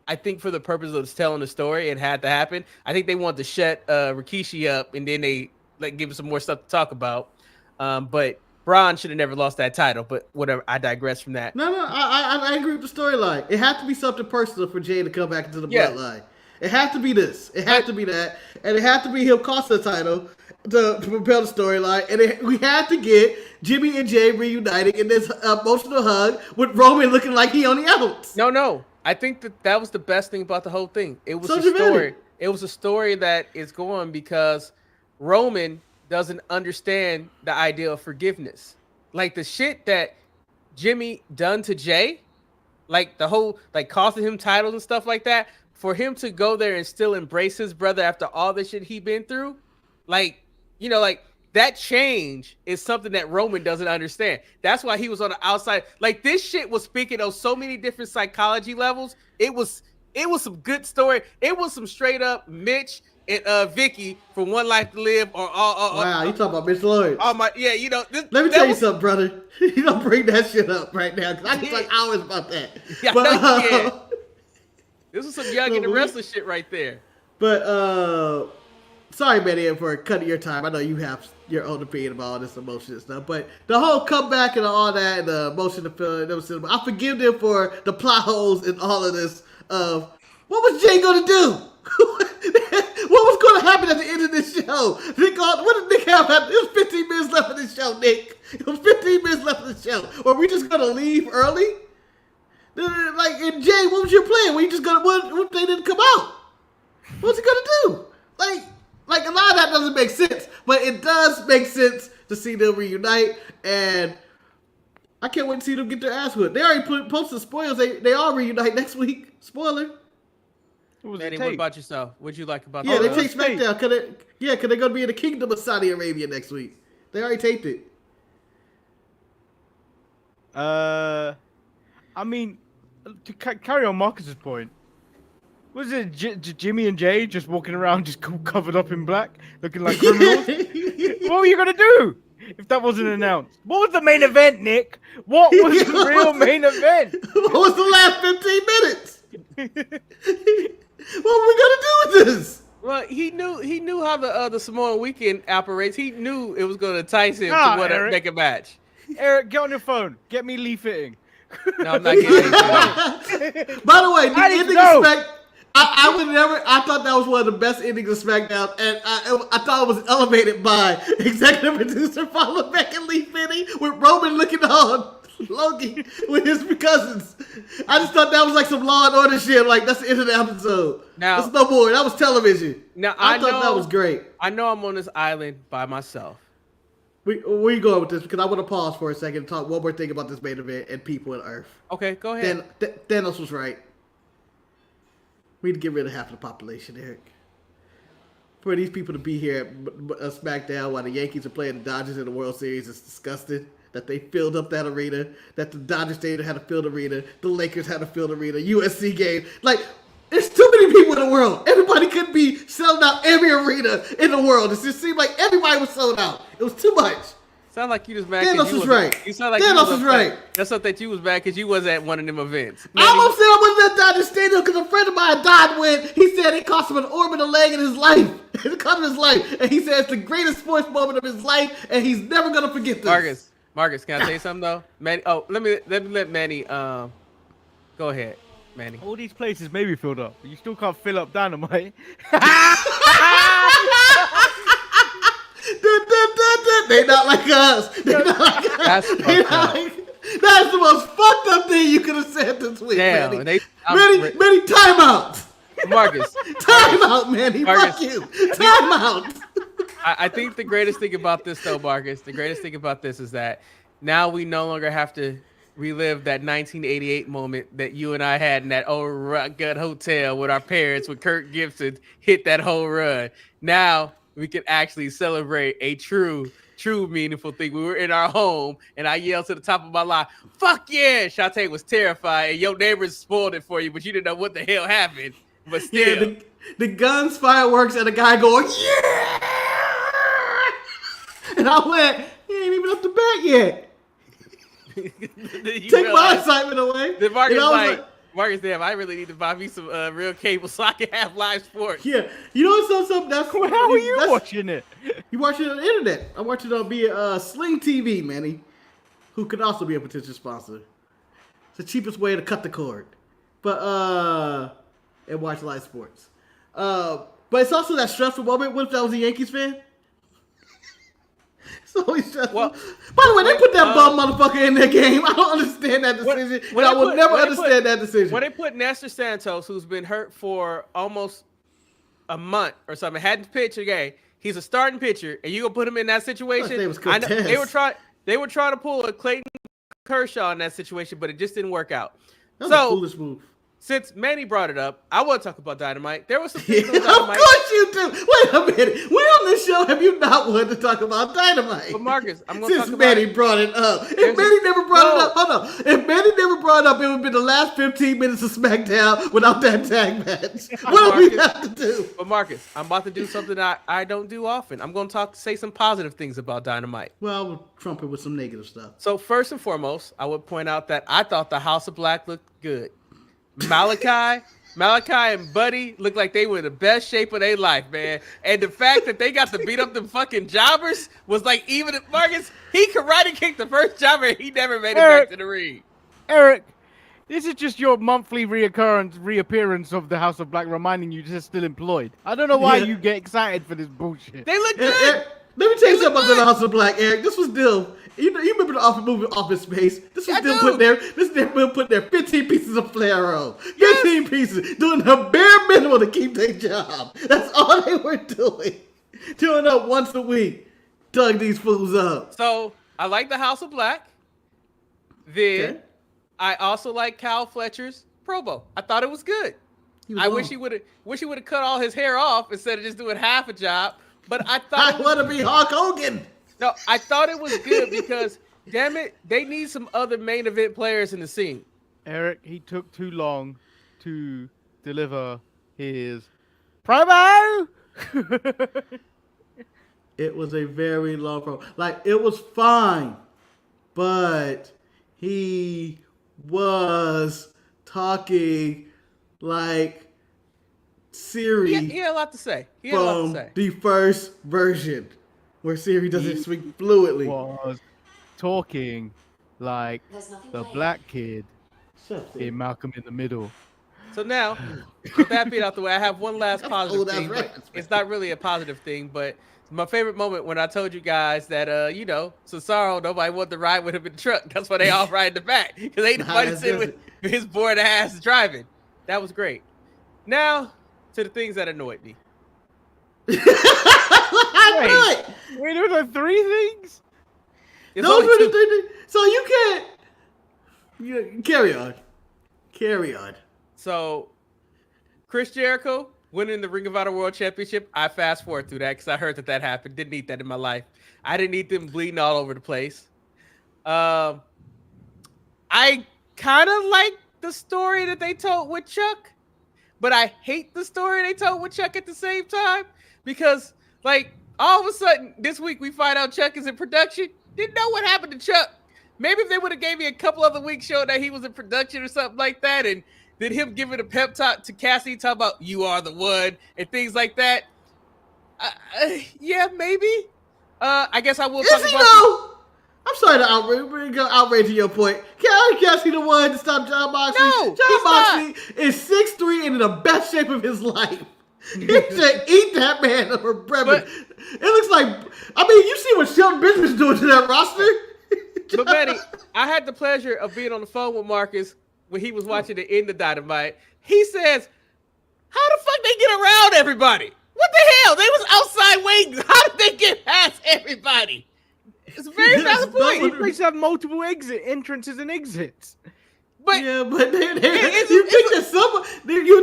I think for the purpose of telling the story, it had to happen. I think they wanted to shut Rikishi up. And then they give him some more stuff to talk about. But Braun should have never lost that title, but whatever. I digress from that. No, I agree with the storyline. It had to be something personal for Jay to come back into the bloodline. It had to be this. It had to be that. And it had to be him cost the title to propel the storyline. And we had to get Jimmy and Jay reuniting in this emotional hug with Roman looking like he on the outs. No. I think that was the best thing about the whole thing. It was a story. It was a story that is going because Roman doesn't understand the idea of forgiveness. Like the shit that Jimmy done to Jay, like the whole, like costing him titles and stuff like that, for him to go there and still embrace his brother after all the shit he been through, like, like that change is something that Roman doesn't understand. That's why he was on the outside. Like this shit was speaking on so many different psychology levels. It was some good story. It was some straight up Mitch and Vicky from One Life to Live wow, you talking about Mitch Lloyd. Let me tell you something, brother. You don't bring that shit up right now because I can talk hours about that. Yeah, but, this is some young and the wrestler shit right there. But sorry, Manny, for cutting your time. I know you have your own opinion about all this emotion and stuff, but the whole comeback and all that, and the emotion to feel, I forgive them for the plot holes in all of this. Of what was Jay gonna do? What was going to happen at the end of this show? What did Nick have? It was 15 minutes left of this show, Nick. It was 15 minutes left of the show. Were we just going to leave early? Like, and Jay, what was your plan? Were you just going to, what if they didn't come out? What's he going to do? Like, Like, a lot of that doesn't make sense, but it does make sense to see them reunite, and I can't wait to see them get their ass whipped. They already posted spoilers. They all reunite next week. Spoiler. Manny, what about yourself? What'd you like about Yeah, the they take SmackDown. Cause they're going to be in the Kingdom of Saudi Arabia next week. They already taped it. I mean, to carry on Marcus's point, was it Jimmy and Jay just walking around just covered up in black, looking like criminals? What were you gonna do if that wasn't announced? What was the main event, Nick? What was the real main event? What was the last 15 minutes? What were we gonna do with this? Well, he knew how the Samoan weekend operates. He knew it was gonna entice him to make a match. Eric, get on your phone. Get me Lee fitting. No, I'm not getting anything. By the way, the ending of SmackDown, I thought that was one of the best endings of SmackDown, and I thought it was elevated by executive producer Paula Beck and Lee Finney with Roman looking on Loki with his cousins. I just thought that was like some Law and Order shit. Like, that's the end of the episode. Now, that's no more. That was television. Now I thought that was great. I know I'm on this island by myself. We going with this because I want to pause for a second and talk one more thing about this main event and people on Earth. Okay, go ahead. Thanos was right. We need to get rid of half of the population, Eric. For these people to be here at SmackDown while the Yankees are playing the Dodgers in the World Series is disgusting. That they filled up that arena. That the Dodger Stadium had a filled arena. The Lakers had a filled arena. USC game. Like, there's too many people in the world. Everybody could be selling out every arena in the world. It just seemed like everybody was sold out. It was too much. Sound like you just mad. Thanos was right. You sound like Thanos was right. That's not that you was bad because you was at one of them events. I'm upset I wasn't at Dodger Stadium because a friend of mine died when he said it cost him an arm and a leg in his life. It cost him his life. And he said it's the greatest sports moment of his life and he's never going to forget this. Marcus, can I tell you something though? Manny, let Manny go ahead, Manny. All these places may be filled up, but you still can't fill up Dynamite. They not like us. They not like us. That's the most fucked up thing you could have said this week, Damn, Manny. Manny, time out. Marcus. Time out, Manny. Fuck you. Time out. I think the greatest thing about this, though, Marcus, the greatest thing about this is that now we no longer have to relive that 1988 moment that you and I had in that old Rock Gut Hotel with our parents when Kirk Gibson hit that whole run. Now we can actually celebrate a true meaningful thing. We were in our home, and I yelled to the top of my lungs, "Fuck yeah!" Shantae was terrified, and your neighbors spoiled it for you, but you didn't know what the hell happened. But still. Yeah, the guns, fireworks, and a guy going, yeah! And I went, he ain't even up the bat yet. Take my excitement away. Then Marcus Marcus, damn, I really need to buy me some real cable so I can have live sports. Yeah. You know what's something that's how are you watching it? You watching it on the internet. I watch it on via Sling TV, Manny, who could also be a potential sponsor. It's the cheapest way to cut the cord. But and watch live sports. But it's also that stressful moment. What if that was a Yankees fan? It's always stressful. Well, by the way, they put that bum motherfucker in their game. I don't understand that decision. I will never understand that decision. When they put Nestor Santos, who's been hurt for almost a month or something, hadn't pitched a game. He's a starting pitcher, and you gonna put him in that situation? I know, they were trying to pull a Clayton Kershaw in that situation, but it just didn't work out. That was a foolish move. Since Manny brought it up, I want to talk about Dynamite. There was some things on Dynamite. Of course you do. Wait a minute. When on this show have you not wanted to talk about Dynamite? But Marcus, I'm going to talk about Manny brought it up. If Manny never brought it up, hold on. If Manny never brought it up, it would have been the last 15 minutes of SmackDown without that tag match. What do we have to do? But Marcus, I'm about to do something I don't do often. I'm going to say some positive things about Dynamite. Well, we'll trump it with some negative stuff. So first and foremost, I would point out that I thought the House of Black looked good. Malachi and Buddy looked like they were in the best shape of their life, man. And the fact that they got to beat up them fucking jobbers was like, even if Marcus, he karate kicked the first jobber and he never made it back to the ring. Eric, this is just your monthly reappearance of the House of Black reminding you you're still employed. I don't know why you get excited for this bullshit. They look good. Let me tell you something about the House of Black, Eric. This was still, you remember the movie Office Space? This was still putting their 15 pieces of flair on. 15 pieces, doing the bare minimum to keep their job. That's all they were doing. Tune up once a week. Tug these fools up. So I like the House of Black. Then Okay. I also like Kyle Fletcher's promo. I thought it was good. Was I long. wish he would have cut all his hair off instead of just doing half a job. But I thought I want to be Hulk Hogan. no, I thought it was good because damn it, they need some other main event players in the scene. Eric, he took too long to deliver his promo. It was a very long promo. Like, it was fine, but he was talking like Siri He had a lot to say. He had a lot to from say. the first version, where Siri doesn't speak fluently. Was talking like the black kid in Malcolm in the Middle. So now, with that being out the way, I have one last positive old-ass thing. But reference, it's not really a positive thing, but my favorite moment when I told you guys that, Cesaro, nobody wanted to ride with him in the truck. That's why they all ride in the back. Because ain't nobody sitting with his bored ass driving. That was great. Now, to the things that annoyed me. I knew it. Wait, there were 3 things? It's Those only were the two. 3 things. So you can't. Carry on. Carry on. So, Chris Jericho winning the Ring of Honor World Championship. I fast forward through that because I heard that happened. Didn't need that in my life. I didn't need them bleeding all over the place. I kind of like the story that they told with Chuck, but I hate the story they told with Chuck at the same time because, like, all of a sudden this week we find out Chuck is in production. Didn't know what happened to Chuck. Maybe if they would have gave me a couple other weeks showing that he was in production or something like that, and then him giving a pep talk to Cassie, talk about you are the one and things like that. Yeah, maybe. I guess I will talk Is he about. though? I'm sorry to outrage to your point. Cassie the one to stop John Moxley? No, John he's Moxley is 6'3" and in the best shape of his life. He should eat that man for breakfast. It looks like, I mean, you see what Shelton Benjamin's doing to that roster? But Manny, I had the pleasure of being on the phone with Marcus when he was watching the end of Dynamite. He says, how the fuck they get around everybody? What the hell? They was outside waiting. How did they get past everybody? It's a very valid point. These places have multiple entrances and exits. But Yeah, but you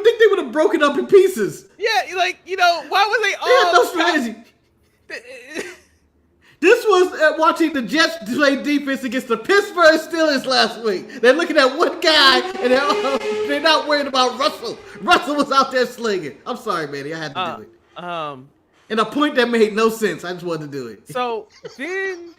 think they would have broken up in pieces. yeah, like, why was they They had no all strategy. This was watching the Jets play defense against the Pittsburgh Steelers last week. They're looking at one guy, and they're not worried about Russell. Russell was out there slinging. I'm sorry, Manny. I had to do it. And a point that made no sense. I just wanted to do it. So then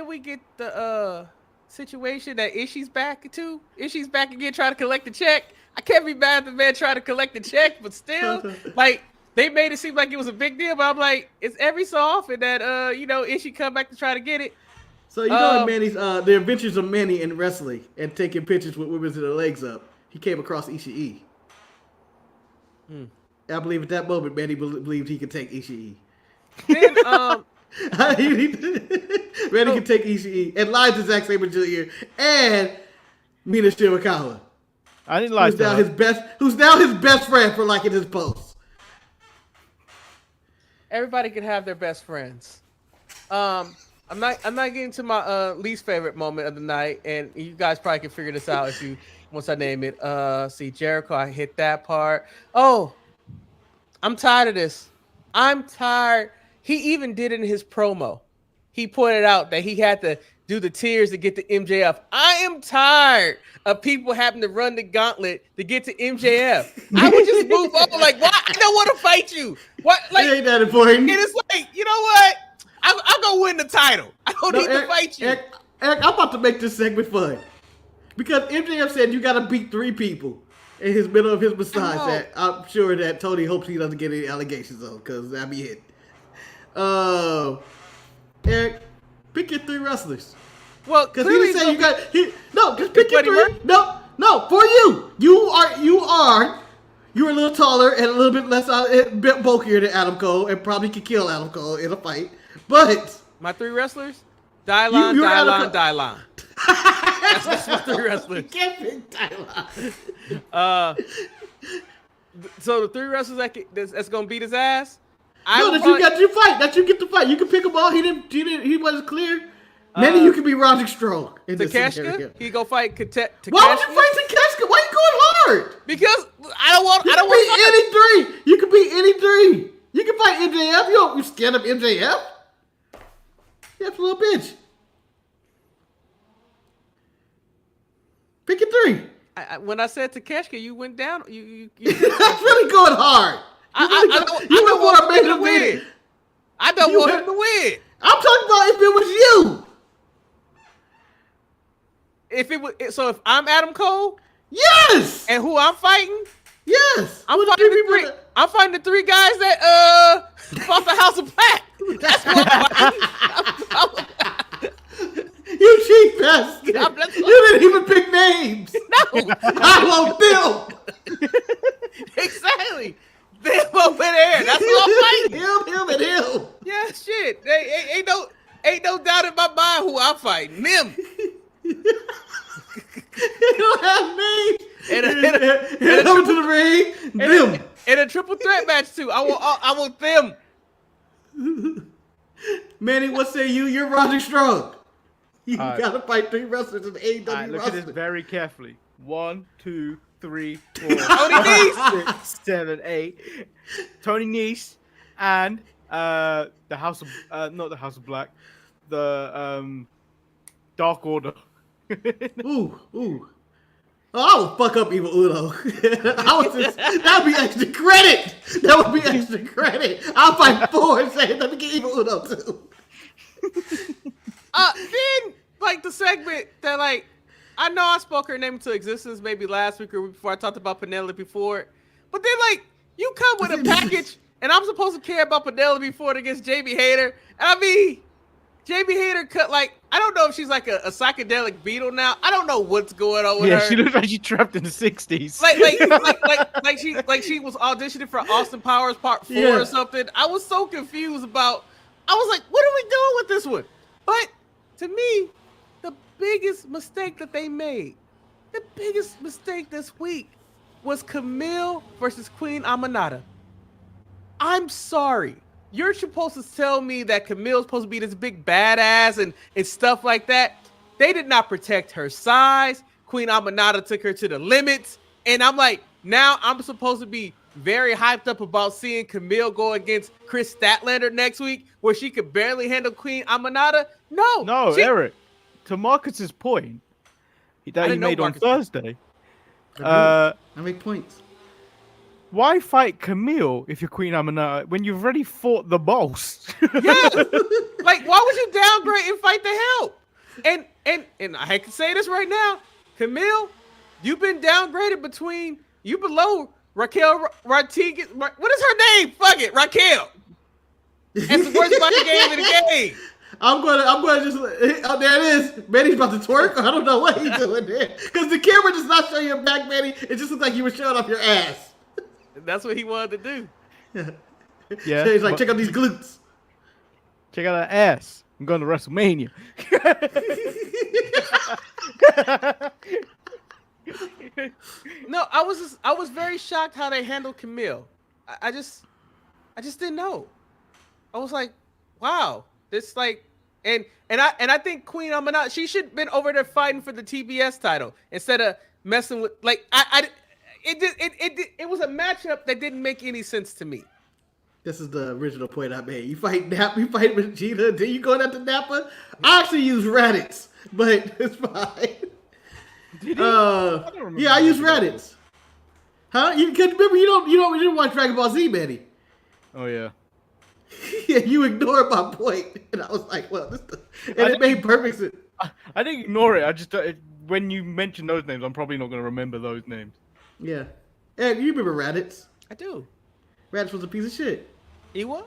we get the situation that Ishii's back too. Ishii's back again trying to collect the check. I can't be mad at the man trying to collect the check, but still, like, they made it seem like it was a big deal. But I'm like, it's every so often that Ishii come back to try to get it. So you know Manny's the adventures of Manny in wrestling and taking pictures with women with their legs up. He came across Ishii. I believe at that moment Manny believed he could take Ishii. Then Manny could take Ishii and lies to Zack Sabre Jr. and Mina Shirakawa. I didn't like that. Who's now his best friend for liking his posts. everybody can have their best friends. I'm not getting to my least favorite moment of the night, and you guys probably can figure this out if you once I name it. See, Jericho, I hit that part. Oh, I'm tired of this. I'm tired. He even did it in his promo. He pointed out that he had to do the tears to get to MJF. I am tired of people having to run the gauntlet to get to MJF. I would just move on. Like, why? I don't want to fight you. What? Like, It ain't that important. and it's like, you know what? I'm gonna win the title. I don't need to fight you. Eric, I'm about to make this segment fun. Because MJF said you gotta beat 3 people in his middle of his massage that I'm sure that Tony hopes he doesn't get any allegations on, because that'd be it. Eric, pick your 3 wrestlers. Well, Because he clearly didn't say you got just Pick pick your Buddy 3. No, for you. You're a little taller and a little bit less a bit bulkier than Adam Cole and probably could kill Adam Cole in a fight. But my 3 wrestlers: Dylon, you're Dylon, Adam Dylon. That's my 3 wrestlers. you can't pick Tyler. So the 3 wrestlers that's gonna beat his ass: you got to fight. That you get to fight. You can pick him all. He wasn't clear. Maybe you can be Roderick Strong in this scenario. He go fight Takeshka. Why would you fight Takeshka? Why are you going hard? Because I don't want. You can be any three. You can be any three. You can fight MJF. You scared of MJF? You have a little bitch. Pick a three. When I said Takeshka, you went down. You That's really going hard. You don't want to make him win. I don't want him to win. I'm talking about if it was you. If I'm Adam Cole, yes. And who I'm fighting, yes. I'm fighting the three guys that fought the House of Black. That's what I'm fighting. You cheap bastard. You didn't even pick names. No. I want them. Exactly. Them over there. That's what I'm fighting. Him, and him. Yeah, shit. Ain't no doubt in my mind who I'm fighting. Them. You don't have names. And over to the ring. Them. And a triple threat match too. I want them. Manny, what say you? You're Roderick Strong. You gotta fight three wrestlers in the AEW roster. Look at this very carefully. 1, 2, 3, 4, Tony 5, 6, 7, 8. Tony Nese and the House of not the House of Black, the Dark Order. Ooh. Oh, I would fuck up Evil Uno. That would be extra credit. That would be extra credit. I'll fight 4 and say, let me get Evil Uno too. Then like the segment that like I know I spoke her name into existence maybe last week or week before I talked about Penelope before, but then like you come with a package and I'm supposed to care about Penelope Ford against Jamie Hayter, and I mean Jamie Hayter cut like I don't know if she's like a psychedelic beetle now. I don't know what's going on with her. Yeah, she looks like she's trapped in the 60s. Like she was auditioning for Austin Powers Part 4 or something. I was so confused about. I was like, what are we doing with this one? But to me, the biggest mistake that they made, the biggest mistake this week was Camille versus Queen Aminata. I'm sorry. You're supposed to tell me that Camille's supposed to be this big badass and stuff like that. They did not protect her size. Queen Aminata took her to the limits. And I'm like, now I'm supposed to be very hyped up about seeing Camille go against Chris Statlander next week, where she could barely handle Queen Aminata. No, Eric. To Marcus's point that he made on Thursday, I make points. Why fight Camille if you're Queen Aminata when you've already fought the boss? Yeah, like why would you downgrade and fight the help? And I can say this right now, Camille, you've been downgraded between you below Raquel Rodriguez. What is her name? Fuck it, Raquel. That's the worst fucking game in the game. I'm gonna just oh, there it is. Manny's about to twerk. I don't know what he's doing there because the camera does not show your back, Manny. It just looks like you were showing off your ass. That's what he wanted to do. Yeah, so he's like, check out these glutes. Check out that ass. I'm going to WrestleMania. No, I was very shocked how they handled Camille. I just didn't know. I was like, wow, this like, and I think Queen Aminata, she should have been over there fighting for the TBS title instead of messing with like it was a matchup that didn't make any sense to me. This is the original point I made. You fight Napa, you fight Vegeta, then you going after Napa. I actually use Raditz, but it's fine. Did he? Yeah, I use Raditz. Huh? You remember you didn't watch Dragon Ball Z, Manny. Oh yeah. Yeah, you ignored my point, and I was like, well, it made perfect sense. I didn't ignore it. I just when you mention those names, I'm probably not going to remember those names. Yeah, and you remember Raditz? I do. Raditz was a piece of shit. He was?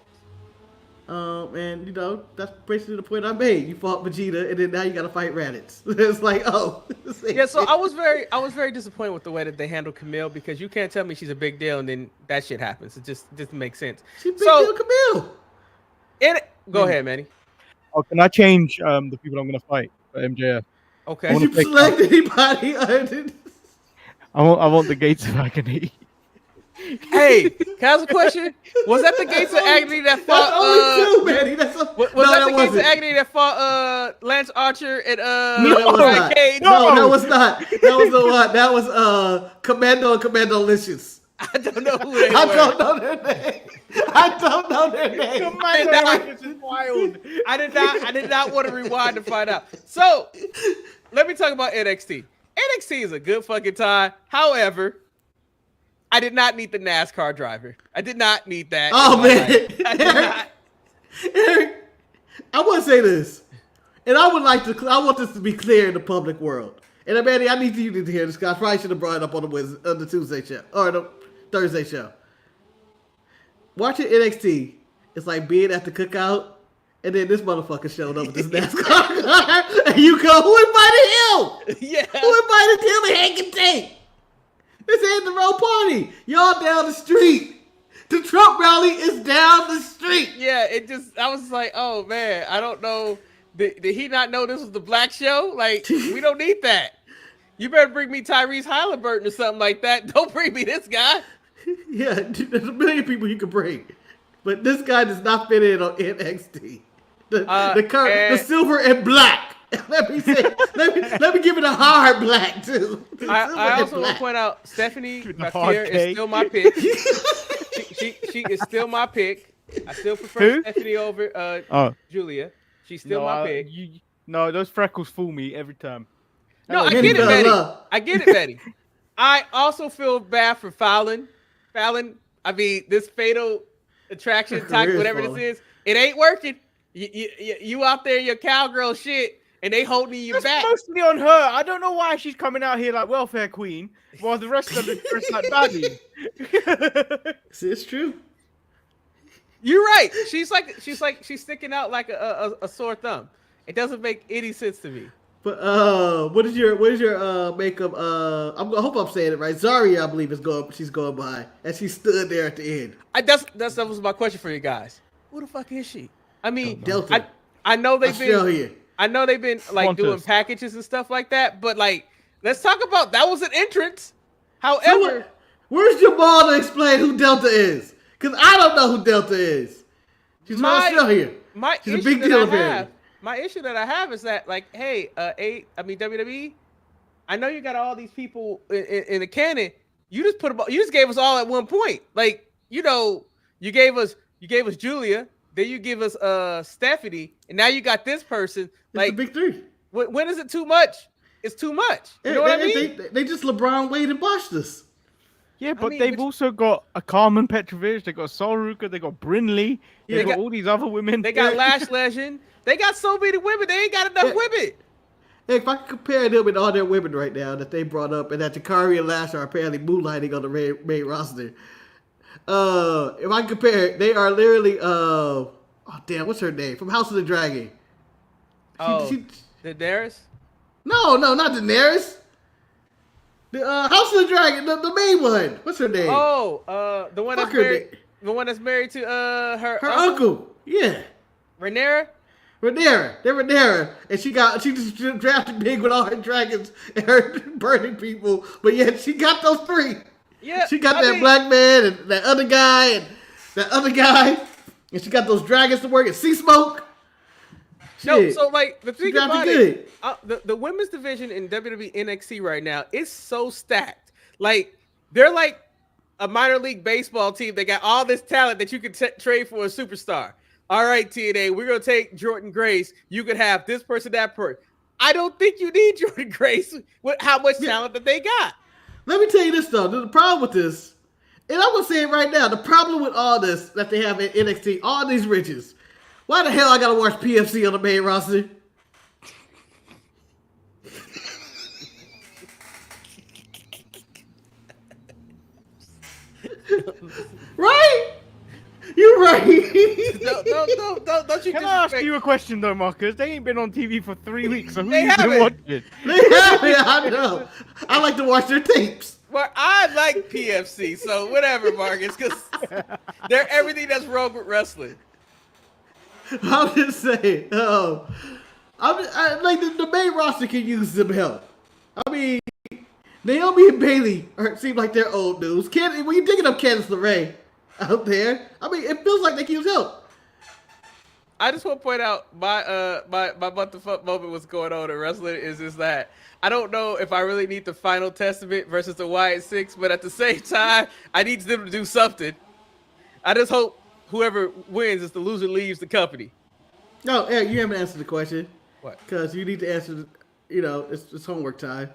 And that's basically the point I made. You fought Vegeta, and then now you got to fight Raditz. It's like, oh. Yeah, so I was very disappointed with the way that they handled Camille because you can't tell me she's a big deal and then that shit happens. It just doesn't make sense. She's big deal, Camille. Go ahead, Manny. Oh, can I change the people I'm going to fight for MJF? Okay. Did you select anybody? I want the Gates of Agony. Hey, can I ask a question? Was that the Gates of Agony that fought? That's only two, Manny. Was that the Gates of Agony that fought Lance Archer and No, that was Brian not. Cage? No, that was not. That was the one. That was Commando and Commando Licious. I don't know who they were. I don't know their name. I don't know their name. This is wild. I did not want to rewind to find out. So let me talk about NXT. NXT is a good fucking time. However, I did not need the NASCAR driver. I did not need that. Oh man, I did not. Eric, I want to say this, and I want this to be clear in the public world. And Manny, I need you to hear this. 'Cause I probably should have brought it up on the Tuesday show or the Thursday show. Watching NXT is like being at the cookout, and then this motherfucker showed up with this NASCAR car, and you go, "Who invited him? Yeah. Who invited him and Hank and Tank? This ain't the road party. Y'all down the street. The Trump rally is down the street." Yeah, I was like, oh man, I don't know. Did he not know this was the black show? Like, we don't need that. You better bring me Tyrese Halliburton or something like that. Don't bring me this guy. Yeah, there's a million people you can bring, but this guy does not fit in on NXT. The silver and black. Let me say, let me give it a hard black too. I also want to point out Stephanie Bakir is still my pick. she is still my pick. I still prefer Who? Stephanie over Julia. She's still my pick. No, those freckles fool me every time. No, I get it, Betty. I get it, Betty. I also feel bad for Fallon. I mean, this fatal attraction type, whatever this is, it ain't working. You out there, your cowgirl shit, and they holding you back. Mostly on her. I don't know why she's coming out here like welfare queen, while the rest of them dress like baddies. See, it's true. You're right. She's sticking out like a sore thumb. It doesn't make any sense to me. But what is your makeup? I hope I'm saying it right. Zarya, I believe she's going by, and she stood there at the end. That was my question for you guys. Who the fuck is she? I mean, Delta. I know they've Australia. been like doing packages and stuff like that, but like, let's talk about that was an entrance. However, where's Jamal to explain who Delta is? Because I don't know who Delta is. She's from Australia. She's a big deal apparently. My issue that I have is that, like, hey, WWE, I know you got all these people in the canon. You just gave us all at one point. Like, you know, you gave us Julia, then you give us Stephanie, and now you got this person. Like, it's the big three. When is it too much? It's too much. You know what I mean? They just LeBron Wade and botched us. Yeah, but they've also got a Carmen Petrovich, they got Sol Ruka, they got Brinley, they got all these other women. They got Lash Legend. They got so many women. They ain't got enough women. Hey, if I could compare them and all their women right now that they brought up, and that Takari and Lash are apparently moonlighting on the main roster. If I compare, they are literally what's her name from House of the Dragon? Daenerys? No, not Daenerys. The House of the Dragon, the main one. What's her name? Oh, the one that's married to her uncle. Yeah, Rhaenyra. Rhaenyra, and she just drafted big with all her dragons and her burning people, but yet she got those three. Yeah, she got that black man and that other guy, and she got those dragons to work and sea smoke. No, so like the thing about it, the women's division in WWE NXT right now is so stacked. Like they're like a minor league baseball team. They got all this talent that you could trade for a superstar. All right, TNA, we're going to take Jordan Grace. You could have this person, that person. I don't think you need Jordan Grace with how much talent that they got. Let me tell you this, though. The problem with this, and I'm going to say it right now, the problem with all this that they have in NXT, all these riches, why the hell I got to watch PFC on the main roster? Right? You're right. Don't you Can I ask you a question though, Marcus? They ain't been on TV for 3 weeks, so who They you been haven't. watching? They haven't, I know. I like to watch their tapes. Well, I like PFC, so whatever, Marcus, because they're everything that's wrong with wrestling. I'm just saying. Like the main roster can use some help. I mean, Naomi and Bailey seem like they're old news. When you're digging up Candice LeRae out there, I mean, it feels like they can use help. I just want to point out my what the fuck moment was going on in wrestling is that I don't know if I really need the Final Testament versus the Wyatt Six, but at the same time, I need them to do something. I just hope whoever wins is the loser leaves the company. No, Eric, you haven't answered the question. What? Because you need to answer, it's homework time.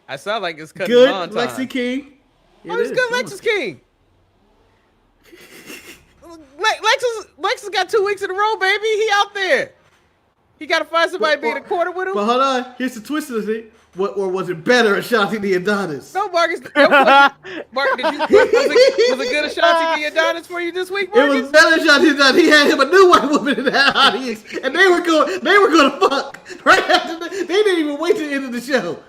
I sound like it's cutting Good, on time. Lexi King. Oh, it's good, Lexus King. Lexus got 2 weeks in a row, baby. He out there. He got to find somebody to be in the corner with him. But hold on. Here's the twist of it. Or was it better Ashanti the Adonis? No, Marcus. Mark, was it good Ashanti the Adonis for you this week, Marcus? It was better Ashanti the Adonis. He had him a new white woman in that audience, and they were going to fuck right after that. They didn't even wait to the end of the show.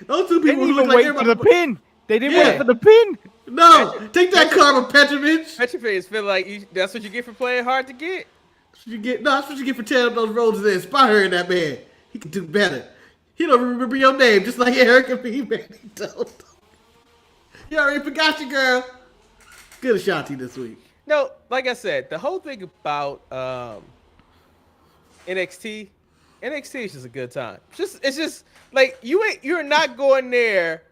Those two people didn't look even like wait for the pin. They didn't wait for the pin. No, take that, Karma Petrovich. Petrovich feel like that's what you get for playing hard to get. That's what you get for tearing up those roads and inspiring that man. He can do better. He don't remember your name, just like Eric and me, man. He don't. You already forgot you, girl. Good Ashanti this week. No, like I said, the whole thing about NXT is just a good time. It's just like you're not going there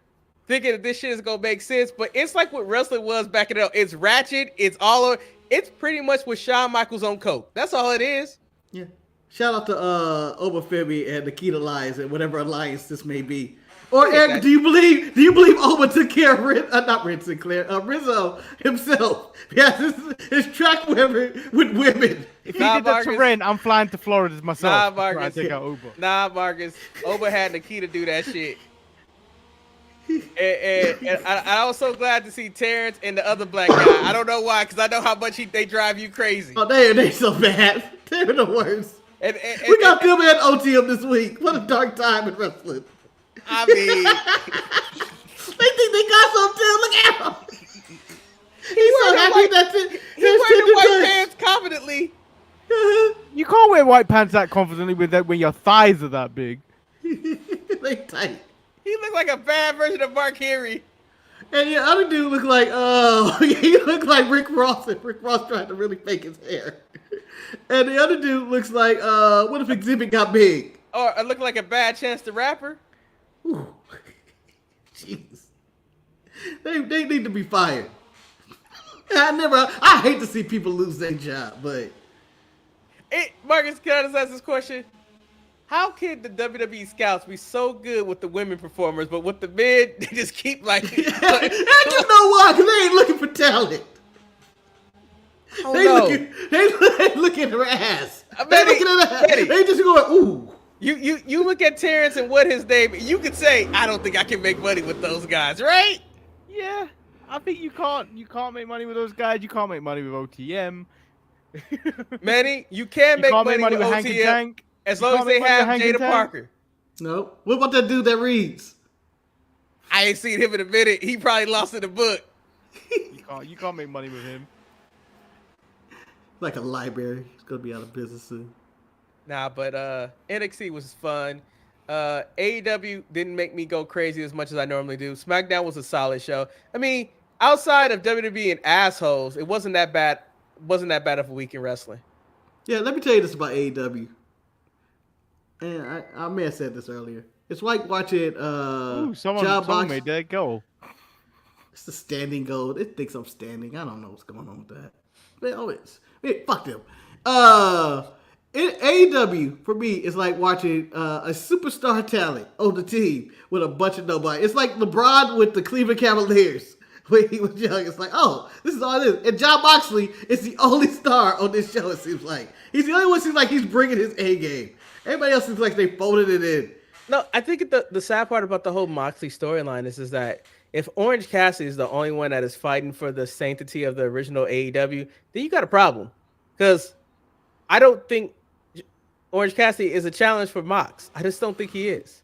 thinking that this shit is gonna make sense, but it's like what wrestling was back in the day. It's ratchet. It's all over. It's pretty much with Shawn Michaels on coke. That's all it is. Yeah. Shout out to Obafemi and Nikita Lyons and whatever alliance this may be. Or Eric, do you believe Oba took care of Rizzo himself? Yes, his track with women. If he did that to Ren, I'm flying to Florida myself. Nah, Marcus. Take out Oba. Nah, Marcus. Oba had Nikita do that shit. And I was so glad to see Terrence and the other black guy. I don't know why, because I know how much they drive you crazy. Oh, they so bad. They're the worst. We got them at OTM this week. What a dark time in wrestling. I mean, they think they got some too. Look at him. He's so happy that he wearing white pants confidently. You can't wear white pants that confidently when your thighs are that big. They tight. He looked like a bad version of Mark Henry. And the other dude looked like, he looked like Rick Ross, and Rick Ross tried to really fake his hair. And the other dude looks like, what if Exhibit got big? Or it looked like a Bad Chance the Rapper. Ooh. Jeez. They need to be fired. I hate to see people lose their job, but. Marcus, can I just ask this question? How can the WWE scouts be so good with the women performers, but with the men, they just keep like... And you know why? Because they ain't looking for talent. They look at her ass. They looking at her ass. They just going, ooh. You look at Terrence and what his name, you could say, I don't think I can make money with those guys, right? Yeah, I think you can't make money with those guys. You can't make money with OTM. Manny, you can make money with Hank and OTM Tank. as long as they have Jada Parker. No. What about that dude that reads? I ain't seen him in a minute. He probably lost in the book. You can't make money with him. Like a library. He's gonna be out of business soon. Nah, but NXT was fun. AEW didn't make me go crazy as much as I normally do. SmackDown was a solid show. I mean, outside of WWE and assholes, it wasn't that bad. Wasn't that bad of a week in wrestling. Yeah, let me tell you this about AEW. And I may have said this earlier. It's like watching someone made that goal. It's the standing goal. It thinks I'm standing. I don't know what's going on with that. But always. Fuck them. AEW for me is like watching a superstar talent on the team with a bunch of nobody. It's like LeBron with the Cleveland Cavaliers when he was young. It's like, oh, this is all it is. And Jon Moxley is the only star on this show, it seems like. He's the only one who seems like he's bringing his A game. Everybody else seems like they folded it in. No, I think the sad part about the whole Moxley storyline is that if Orange Cassidy is the only one that is fighting for the sanctity of the original AEW, then you got a problem. Because I don't think Orange Cassidy is a challenge for Mox. I just don't think he is.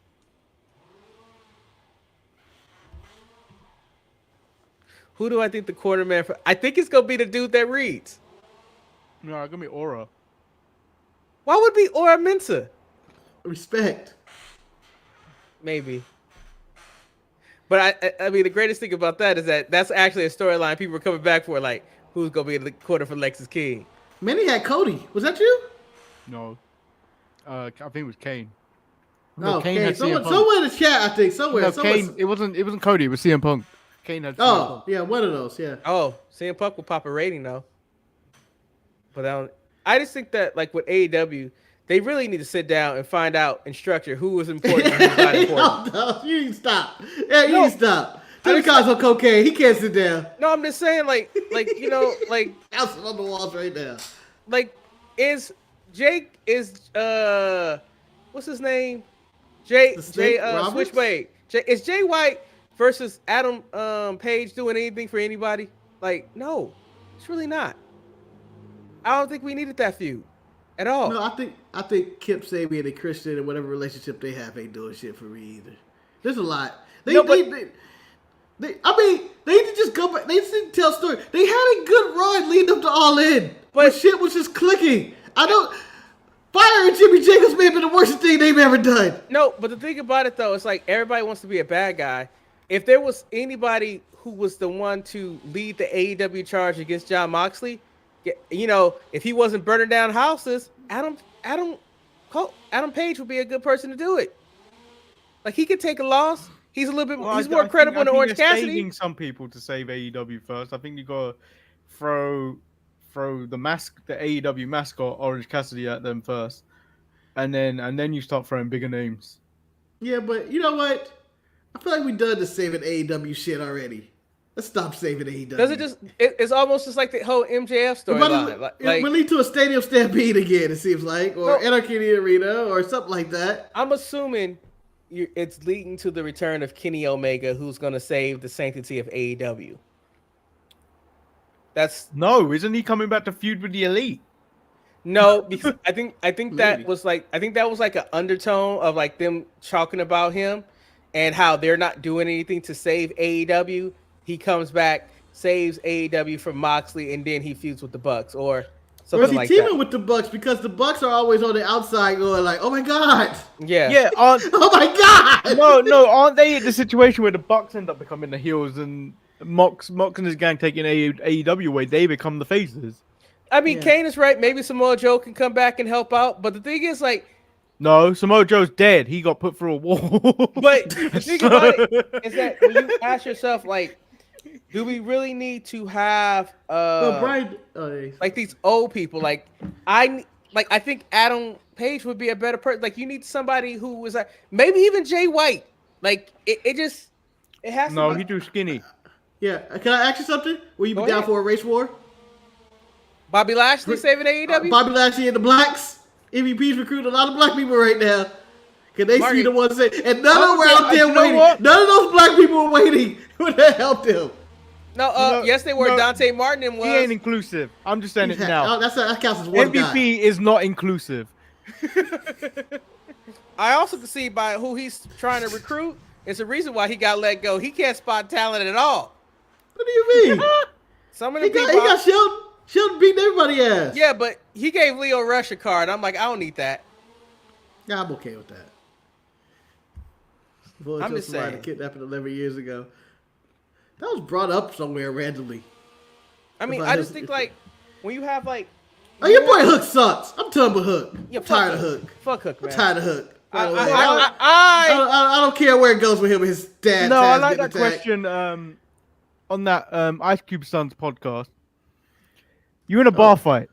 Who do I think the quarterman for? I think it's going to be the dude that reads. No, it's going to be Aura. Why would it be Aura Mensa? Respect. Maybe. But I mean, the greatest thing about that is that that's actually a storyline people are coming back for. Like, who's gonna be in the corner for Lexus King? Manny had Cody. Was that you? No. I think it was Kane. No, Kane Kane. had CM Punk. Somewhere in the chat, I think. Somewhere. No, Kane. It wasn't Cody. It was CM Punk. Kane had. CM Punk. Yeah, one of those. Yeah. Oh, CM Punk will pop a rating though. But I just think that like with AEW, they really need to sit down and find out and structure who is important and who's not important. No, you need to stop. Yeah, you need to stop. Tony Khan's on cocaine. He can't sit down. No, I'm just saying, like you know, like Bouncing on the walls right now. like is Jake what's his name? Jay Switchblade. Is Jay White versus Adam Page doing anything for anybody? Like, no, it's really not. I don't think we needed that feud at all. No, I think Kip Sabian and Christian and whatever relationship they have ain't doing shit for me either. There's a lot. They need to just go back. They need to tell story. They had a good run leading up to All In, but shit was just clicking. Firing Jimmy Jacobs may have been the worst thing they've ever done. No, but the thing about it though, it's like everybody wants to be a bad guy. If there was anybody who was the one to lead the AEW charge against Jon Moxley, you know, if he wasn't burning down houses, Adam Page would be a good person to do it. Like, he could take a loss. He's a little bit. He's more credible than Orange Cassidy. Saving some people to save AEW first. I think you got to throw the AEW mascot Orange Cassidy at them first, and then you start throwing bigger names. Yeah, but you know what? I feel like we done the saving AEW shit already. Let's stop saving AEW. Does it just? It's almost just like the whole MJF storyline. It will lead to a stadium stampede again. It seems like, or Anarchy in the Arena, or something like that. I'm assuming it's leading to the return of Kenny Omega, who's going to save the sanctity of AEW. Isn't he coming back to feud with the Elite? No, because I think that was like an undertone of like them talking about him and how they're not doing anything to save AEW. He comes back, saves AEW from Moxley, and then he feuds with the Bucks or something like that. Or is he teaming with the Bucks because the Bucks are always on the outside going like, "Oh my god!" Yeah. Oh my god! No, aren't they in the situation where the Bucks end up becoming the heels and Mox and his gang taking AEW away? They become the faces. I mean, Kane is right. Maybe Samoa Joe can come back and help out, but the thing is, like, no, Samoa Joe's dead. He got put through a wall. But the thing about it is that when you ask yourself, like, do we really need to have like these old people? Like, I think Adam Page would be a better person. Like, you need somebody who was like maybe even Jay White. Like, it has. No, he too skinny. Yeah, can I ask you something? Will you be down for a race war? Bobby Lashley saving AEW? Bobby Lashley and the Blacks. MVP's recruiting a lot of black people right now. Can they see the ones that... And none of them were out there waiting. None of those black people were waiting when they helped him. No, yes, they were. Dante Martin was. He ain't inclusive. I'm just saying it now. That counts as one MVP guy. is not inclusive. I also can see by who he's trying to recruit. It's a reason why he got let go. He can't spot talent at all. What do you mean? Some of the people... He got Sheldon. Sheldon beating everybody ass. Yeah, but he gave Leo Rush a card. I'm like, I don't need that. Yeah, I'm okay with that. Boy, I'm just saying. Kid happened 11 years ago. That was brought up somewhere randomly. I mean, I just think like when you have like. Oh, your boy Hook sucks. I'm done with Hook. Yeah, I'm tired of Hook. Fuck Hook, man. I'm tired of Hook. I don't care where it goes with him and his dad. No, I like that question. On that Ice Cube Son's podcast. You're in a bar fight.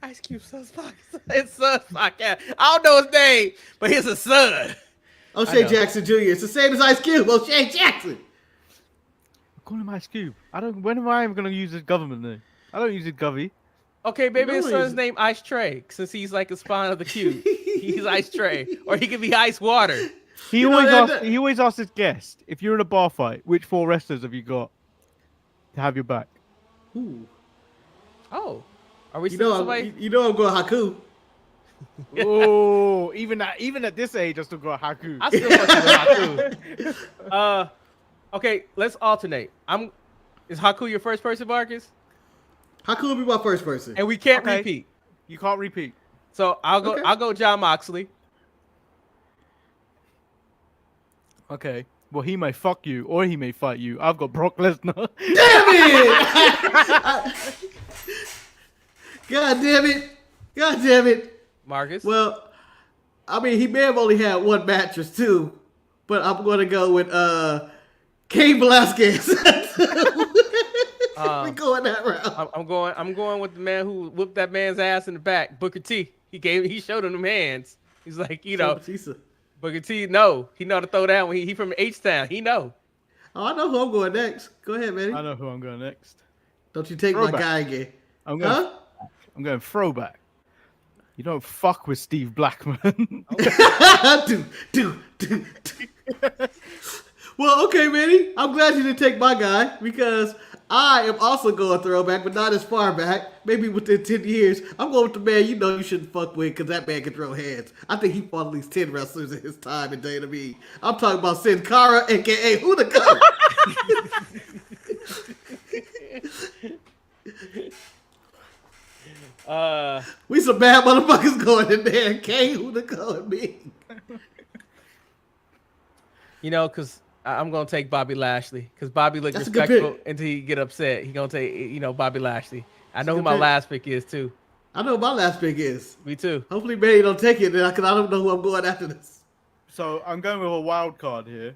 Ice Cube Son's podcast. It's son. I don't know his name, but he's a son. O'Shea Jackson Jr. It's the same as Ice Cube. O'Shea Jackson. Call him Ice Cube. When am I even going to use his government name? I don't use his govy. Okay, maybe his son's name Ice Tray, since he's like a spawn of the cube. He's Ice Tray, or he could be Ice Water. He always asks his guest, if you're in a bar fight, which 4 wrestlers have you got to have your back? Ooh. Oh, are we still somebody? You know I'm going Haku. Oh, even at this age, I still got Haku. I still fucking with Haku. Okay, let's alternate. Is Haku your first person, Marcus? Haku will be my first person, and we can't repeat. You can't repeat. So I'll go. Okay. I'll go Jon Moxley. Okay. Well, he may fuck you or he may fight you. I've got Brock Lesnar. Damn it! God damn it! God damn it! Marcus. Well, I mean, he may have only had one mattress too, but I'm gonna go with Cain Velasquez. We going that route. I'm going with the man who whooped that man's ass in the back, Booker T. He showed him them hands. He's like, Booker T. No, he know to throw down when he from H-Town. He know. Oh, I know who I'm going next. Go ahead, Manny. I know who I'm going next. Don't you take Throwback. my guy again? I'm going throwback. You don't fuck with Steve Blackman. Well, okay, Manny. I'm glad you didn't take my guy because I am also going throwback, but not as far back. Maybe within 10 years. I'm going with the man you shouldn't fuck with because that man can throw hands. I think he fought at least 10 wrestlers in his time in WWE. I'm talking about Sin Cara, a.k.a. Who the Gun? We some bad motherfuckers going in there. Kane, who the gun me? Because I'm gonna take Bobby Lashley because Bobby looked respectful until he get upset. He gonna take Bobby Lashley. I know who my last pick is too. I know who my last pick is. Me too. Hopefully, Manny don't take it because I don't know who I'm going after this. So I'm going with a wild card here.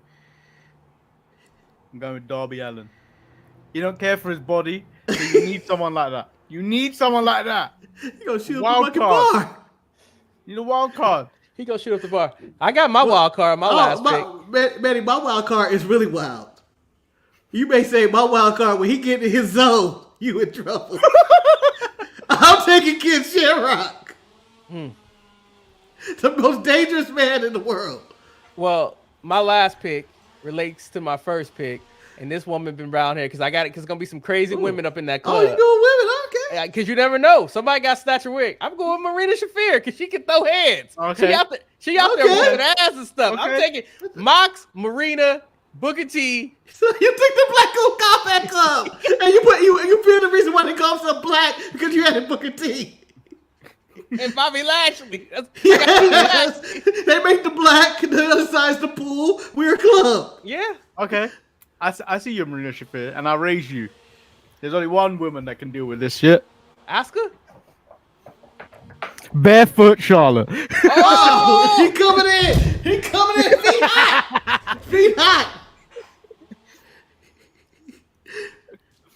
I'm going with Darby Allin. You don't care for his body, so you need someone like that. You need someone like that. You gonna shoot up the fucking bar. You need a wild card. He gonna shoot up the bar. I got my wild card. My last pick. Manny, my wild card is really wild. You may say my wild card when he get in his zone, you in trouble. I'm taking Kid Shamrock. The most dangerous man in the world. Well, my last pick relates to my first pick, and this woman been around here because I got it. Because there's gonna be some crazy women up in that club. Oh, you doing women? Okay. Because you never know. Somebody got snatch her wig. I'm going with Marina Shafir because she can throw hands. Okay. She out there whooping ass and stuff. Okay. I'm taking Mox, Marina, Booker T. So you took the Black Oak Combat Club, and you feel the reason why they call himself black because you had a Booker T. And Bobby Lashley. Yes. They make the black, the other side's the pool. We're a club. Yeah. Okay. I see you, Marina Shafir, and I raise you. There's only one woman that can deal with this shit. Ask her. Barefoot Charlotte. Oh, he coming in. He coming in. Feet hot. Feet hot.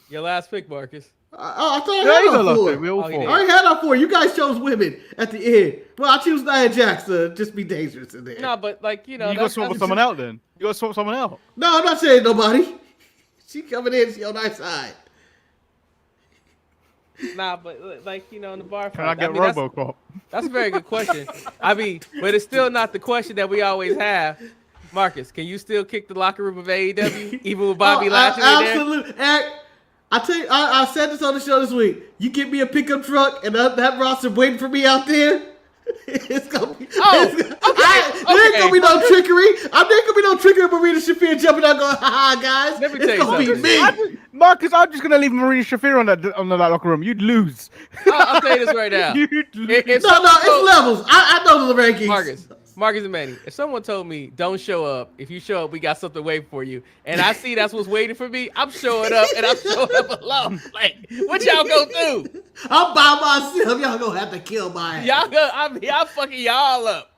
Your last pick, Marcus. I thought I had our four. We all four. I already had our four. You guys chose women at the end. Well, I choose Nia Jax to just be dangerous in there. No, but you gotta swap with someone else then. You gotta swap someone else. No, I'm not saying nobody. She coming in. She on our side. Nah, but in the bar fight. Can I get RoboCop? That's a very good question. But it's still not the question that we always have. Marcus, can you still kick the locker room of AEW even with Bobby Lashley in there? Absolutely. I tell you, I said this on the show this week. You get me a pickup truck and that roster waiting for me out there. It's gonna be. There ain't gonna be no trickery. There ain't gonna be no trickery. Marina Shafir jumping out, going, "Ha ha, guys!" Let me It's gonna be me. Marcus, I'm just gonna leave Marina Shafir on the locker room. You'd lose. I'll tell you this right now. You'd lose. It's levels. I know the rankings. Marcus and Manny, if someone told me don't show up, if you show up, we got something waiting for you, and I see that's what's waiting for me, I'm showing up, and I'm showing up alone. Like, what y'all gonna do? I'm by myself. Y'all gonna have to kill my ass. Y'all fucking y'all up.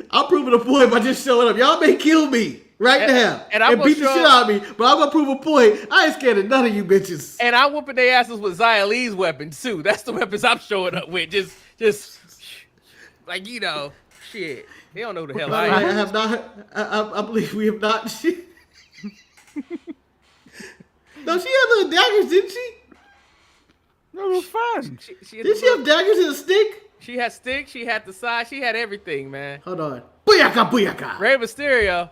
I'm proving a point by just showing up. Y'all may kill me now and beat the shit out of me, but I'm gonna prove a point. I ain't scared of none of you bitches. And I'm whooping their asses with Xia Li's weapons too. That's the weapons I'm showing up with. Just like shit. They don't know the hell I am. I have not. I believe we have not. No, she had little daggers, didn't she? No, it was fun. Did she have daggers and a stick? She had sticks. She had the side. She had everything, man. Hold on. Booyaka, booyaka. Rey Mysterio.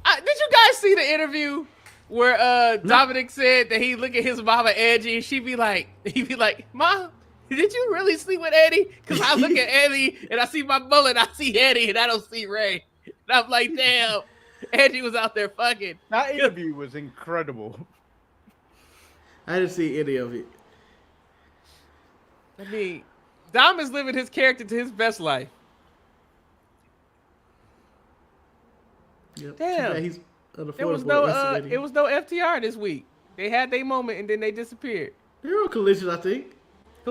Did you guys see the interview where Dominic said that he look at his mama Angie and he'd be like, "Mom, did you really sleep with Eddie? Because I look at Eddie and I see my bullet, I see Eddie, and I don't see Ray." And I'm like, damn, Angie was out there fucking. That interview was incredible. I didn't see any of it. I mean, Dom is living his character to his best life. Yep. Damn. Too bad he's There was unaffordable at no WrestleMania. it was no FTR this week. They had their moment and then they disappeared. They're on Collision, I think.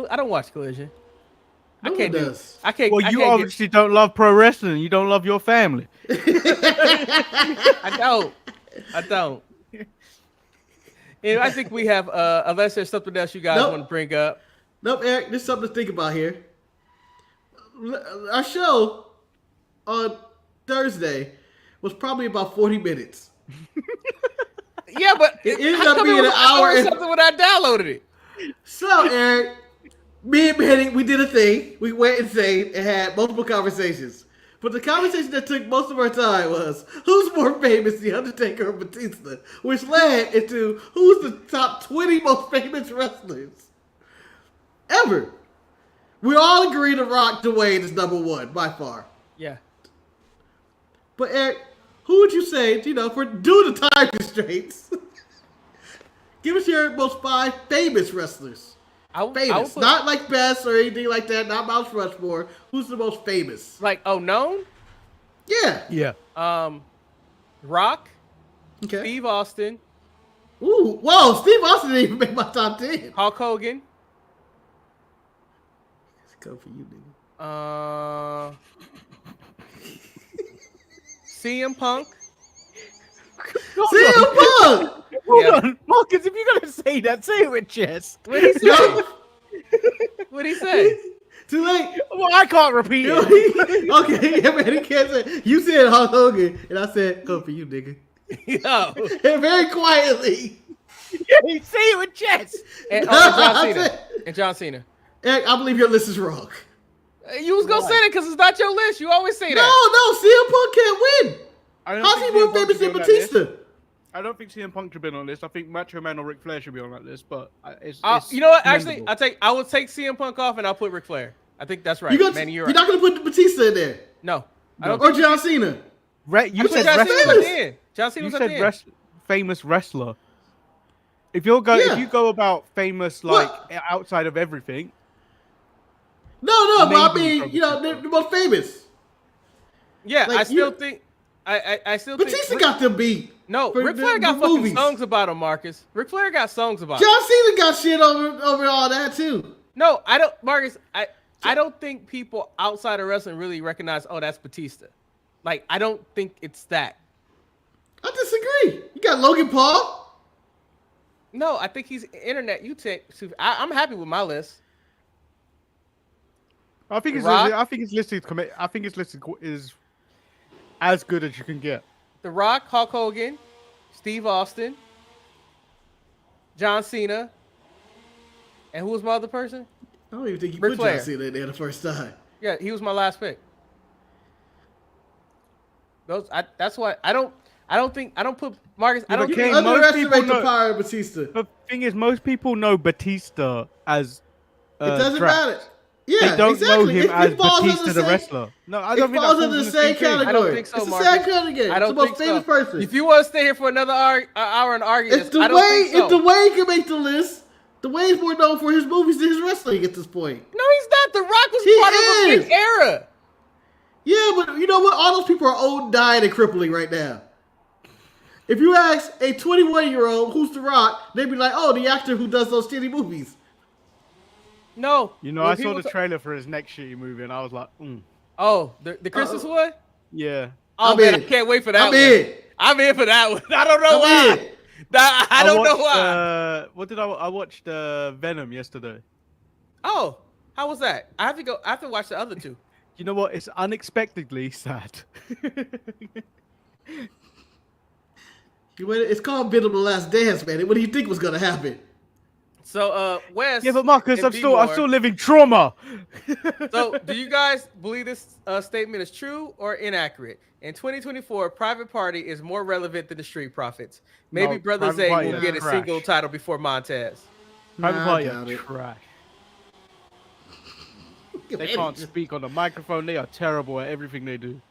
I don't watch Collision. No one does. I can't. Well, I you can't obviously don't love pro wrestling. You don't love your family. I don't. And I think we have. Unless there's something else you guys Nope. want to bring up. Nope, Eric. There's something to think about here. Our show on Thursday was probably about 40 minutes. Yeah, but It ended how up come being it was an hour or and- something when I downloaded it. So, Eric, me and Manny, we did a thing. We went insane and had multiple conversations. But the conversation that took most of our time was, who's more famous, The Undertaker or Batista? Which led into who's the top 20 most famous wrestlers ever. We all agree The Rock Dwayne is number one by far. Yeah. But Eric, who would you say, for due to time constraints, give us your most 5 famous wrestlers. I would Famous. put, Not like best or anything like that. Not Mount Rushmore. Who's the most famous? like known. Yeah. Yeah. Rock, Okay. Steve Austin, Ooh. Whoa. Steve Austin didn't even make my top 10. Hulk Hogan. Let's go for you, nigga. CM Punk. CM Punk! Hold Yeah. on, Marcus. If you're gonna say that, say it with chest. What did he say? No. What did he say? Too late. Well, I can't repeat it. Okay, yeah, man, he can't say. You said Hulk Hogan, and I said, go for you, nigga. Yo. And very quietly. Yeah, say it with chest. And No, John I Cena. said- And John Cena. Eric, I believe your list is wrong. You was gonna say that because it's not your list. You always say No, that. CM Punk can't win. I don't How's think he more CM Punk famous should be than on that list. Batista? I don't think CM Punk should be on this. I think Macho Man or Ric Flair should be on that list. But it's You know what? Actually, commendable. I will take CM Punk off and I'll put Ric Flair. I think that's right. You're Manny, you're not right. going to put Batista in there. No, I don't. Or think John Cena. You I put said John Cena was at wrestler. the end. John Cena You was at the said end. famous wrestler. If you go about famous like outside of everything, No, but I Maybe mean, from the most famous. Yeah, Like, I still think. I still Batista think. got them beat. No, for Ric the- Flair got the fucking movies. songs about him, Marcus. Ric Flair got songs about him. John Cena got shit over all that too. No, I don't, Marcus. I don't think people outside of wrestling really recognize. Oh, that's Batista. Like, I don't think it's that. I disagree. You got Logan Paul. No, I think he's internet. I'm happy with my list. I think it's Rock? listed is as good as you can get. The Rock, Hulk Hogan, Steve Austin, John Cena, and who was my other person? I don't even think you Ric put Flair. John Cena in there the first time. Yeah, he was my last pick. That's why I don't put Marcus. I don't You You Okay, most underestimate people the know- power of Batista. The thing is, most people know Batista as It doesn't Drax. matter. Yeah, They don't exactly. know him It as falls under Batista the same- wrestler. No, I It don't think that falls falls under the in same thing. category. I don't think so, It's the Marcus. same category. I don't It's the most think famous so. person. If you want to stay here for another hour and argue If this, I don't think so. Dwayne can make the list, Dwayne's more known for his movies than his wrestling at this point. No, he's not. The Rock was He part of a is. big era. Yeah, but you know what? All those people are old, dying, and crippling right now. If you ask a 21-year-old who's The Rock, they'd be like, "Oh, the actor who does those shitty movies." No. You know, When I saw people the trailer for his next shitty movie, and I was like, Oh, the Christmas one? yeah. Oh, I'm man, in. I can't wait for that I'm one. in. I'm in for that one. I don't know I'm why. in. I don't know watched, why. What did I watched Venom yesterday. Oh, how was that? I have to watch the other two. You know what? It's unexpectedly sad. It's called Venom: The Last Dance, man. What do you think was gonna happen? So, Wes. Yeah, but Marcus, and I'm still B-More. living trauma. So, do you guys believe this statement is true or inaccurate? In 2024, Private Party is more relevant than the Street Profits. Maybe No, Brother Private Party Zay will is get a trash. single title before Montez. Private Nah, I Party doubt are it. trash. They can't speak on the microphone. They are terrible at everything they do.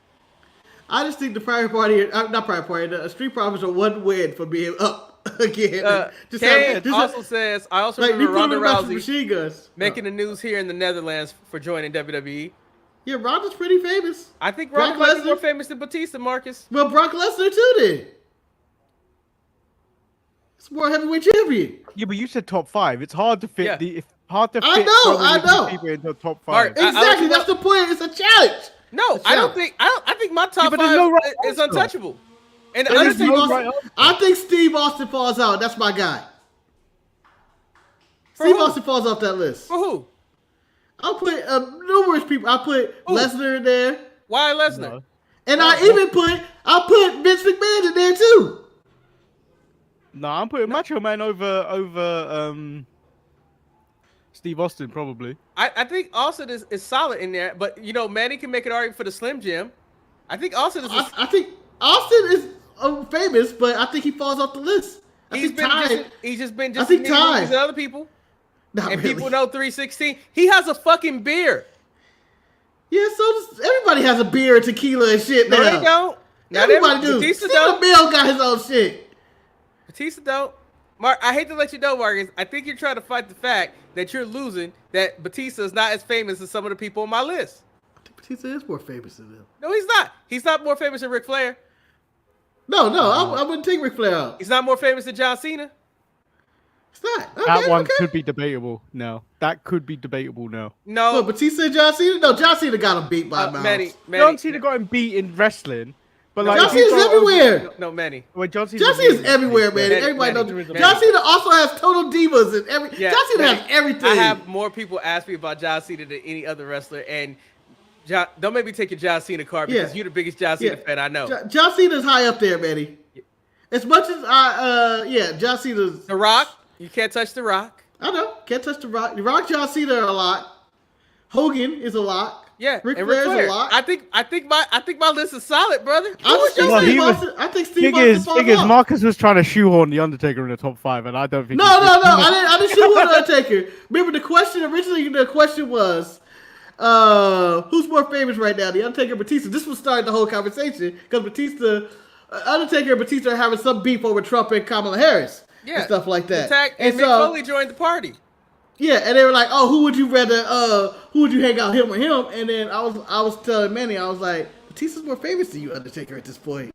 I just think the Private Party, not Private Party, the Street Profits are one win for being up again. Kane also says, I also like we remember put them Ronda in the match with Rousey machine guns. making the news here in the Netherlands for joining WWE. Yeah, Ronda's pretty famous. I think Brock Ronda might be Lesnar? more famous than Batista, Marcus. Well, Brock Lesnar too then. It's more heavyweight champion. Yeah, but you said top 5. It's hard to fit Yeah. hard to fit I know, so many I different know. people into top 5. Mark, Exactly, that's the point. It's a challenge. No, It's a I don't challenge. think. I think my top but there's 5 no right is answer. untouchable. And the I think Undertaker. Steve no Austin, right answer. I think Steve Austin falls out. That's my guy. For Steve who? Austin falls off that list. For who? I'll put numerous people. I'll put Who? Lesnar in there. Why Lesnar? No. And I'll put Vince McMahon in there too. No, I'm putting Macho Man over Steve Austin probably. I think Austin is solid in there, but you know, Manny can make an argument for the Slim Jim. I think Austin is. I think Austin is famous, but I think he falls off the list. He's just been just I think as many movies Ty. as other people. Not And really. people know 316. He has a fucking beer. Yeah, so does, everybody has a beer and tequila and shit No, now. they don't. Not Everybody do. Batista Stephen don't. Bill got his own shit. Batista don't. Mark, I hate to let you know, Marcus. I think you're trying to fight the fact that you're losing that Batista is not as famous as some of the people on my list. I think Batista is more famous than them. No, he's not. He's not more famous than Ric Flair. No, I wouldn't take Ric Flair out. He's not more famous than John Cena. It's not. Okay, That one okay. could be debatable now. That could be debatable now. No, What, Batista and John Cena? No, John Cena got him beat by Miles. Manny. John Cena got him beat in wrestling, but like John if you Cena's go over- everywhere. No, Manny. Wait, John Cena's John Cena's amazing. everywhere, man. Manny, Everybody Manny, knows. Manny. John Cena also has Total Divas and every. Yeah, John Cena Manny, has everything. I have more people ask me about John Cena than any other wrestler, and John, don't make me take your John Cena card because Yeah. you're the biggest John Cena Yeah. fan I know. John Cena's high up there, Manny. As much as John Cena's. The Rock, you can't touch The Rock. I know, can't touch the Rock. The Rock, John Cena are a lot. Hogan is a lot. Yeah, Ric and Flair's Flair. a lot. I think my list is solid, brother. I Well, he was- I think Steve Austin falls Thing is, off. Marcus was trying to shoehorn the Undertaker in the top 5, and I don't think. No, I didn't shoot the Undertaker. Remember the question originally? The question was, who's more famous right now, the Undertaker or Batista? This was starting the whole conversation because Undertaker and Batista are having some beef over Trump and Kamala Harris and stuff like that. And Mick Foley joined the party. Yeah, and they were like, "Oh, who would you rather? Who would you hang out, him or him?" And then I was telling Manny, I was like, "Batista's more famous than you, Undertaker, at this point.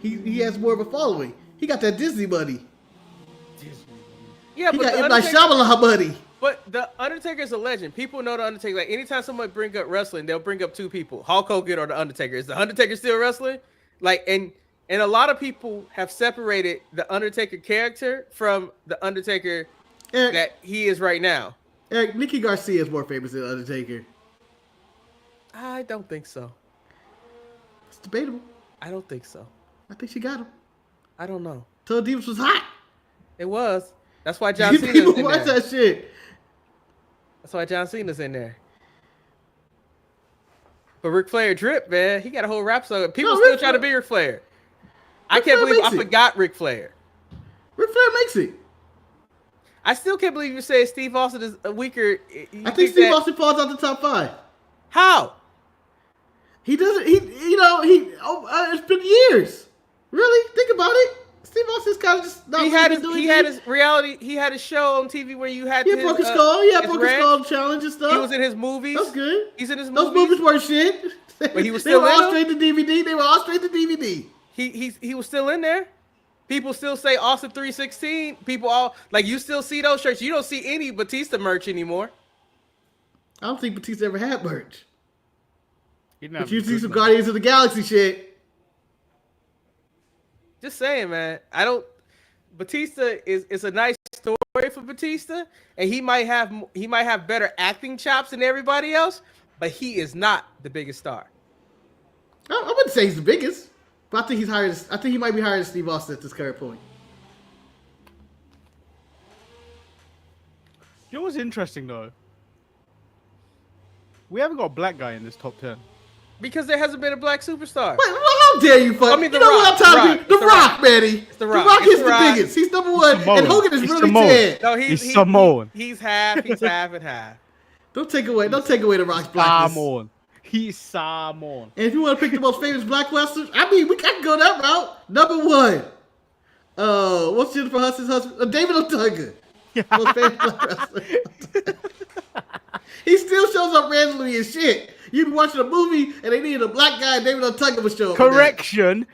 He has more of a following. He got that Disney money. Yeah, He but got the M. Night Undertaker, Shyamalan money. but the Undertaker is a legend. People know the Undertaker. Like anytime someone bring up wrestling, they'll bring up two people: Hulk Hogan or the Undertaker. Is the Undertaker still wrestling? Like and a lot of people have separated the Undertaker character from the Undertaker Eric, that he is right now. Eric, Nikki Garcia is more famous than Undertaker. I don't think so. It's debatable. I don't think so. I think she got him. I don't know. Total Divas was hot. It was. That's why John Cena's People in watch there. that shit. That's why John Cena's in there. But Ric Flair drip, man. He got a whole rap song. People No, still Ric try to Flair- be Ric Flair. I Ric can't Flair believe I makes it. forgot Ric Flair. Ric Flair makes it. I still can't believe you say Steve Austin is a weaker. You I think Steve that- Austin falls out the top 5. How? He doesn't. It's been years. Really, think about it. Steve Austin's kind of just not He really had been his doing he had things. his reality. He had his show on TV where you had. He broke his skull. Yeah, broke his ranch. skull challenge and stuff. He was in his movies. That's good. He's in his Those movies. movies weren't shit. But he was they still were in all them? straight to DVD. They were all straight to DVD. He was still in there. People still say Austin 316. People all like you still see those shirts. You don't see any Batista merch anymore. I don't think Batista ever had merch. He didn't But have you a see good some man. Guardians of the Galaxy shit. Just saying, man. I don't. Batista is a nice story for Batista, and he might have better acting chops than everybody else, but he is not the biggest star. I wouldn't say he's the biggest, but I think he's higher. I think he might be higher than Steve Austin at this current point. You know what's interesting though? We haven't got a black guy in this top 10. Because there hasn't been a black superstar. Wait, how dare you, fuck? I mean, you The know what Rock, I'm talking The about? The Rock, Rock, Manny. The Rock. The Rock It's is The the Rock. biggest. He's number one, Samoan. and Hogan is He's really Samoan. 10. No, He's Samoan. He's half and half. Don't take away The Rock's blackness. Samoan. He's Samoan. And if you want to pick the most famous black wrestlers, I mean, we can go that route. Number one. What's Jennifer Hudson's husband? David Otunga. Most famous black wrestler. He still shows up randomly and shit. You be watching a movie and they needed a black guy. David Otunga would show up. Correction.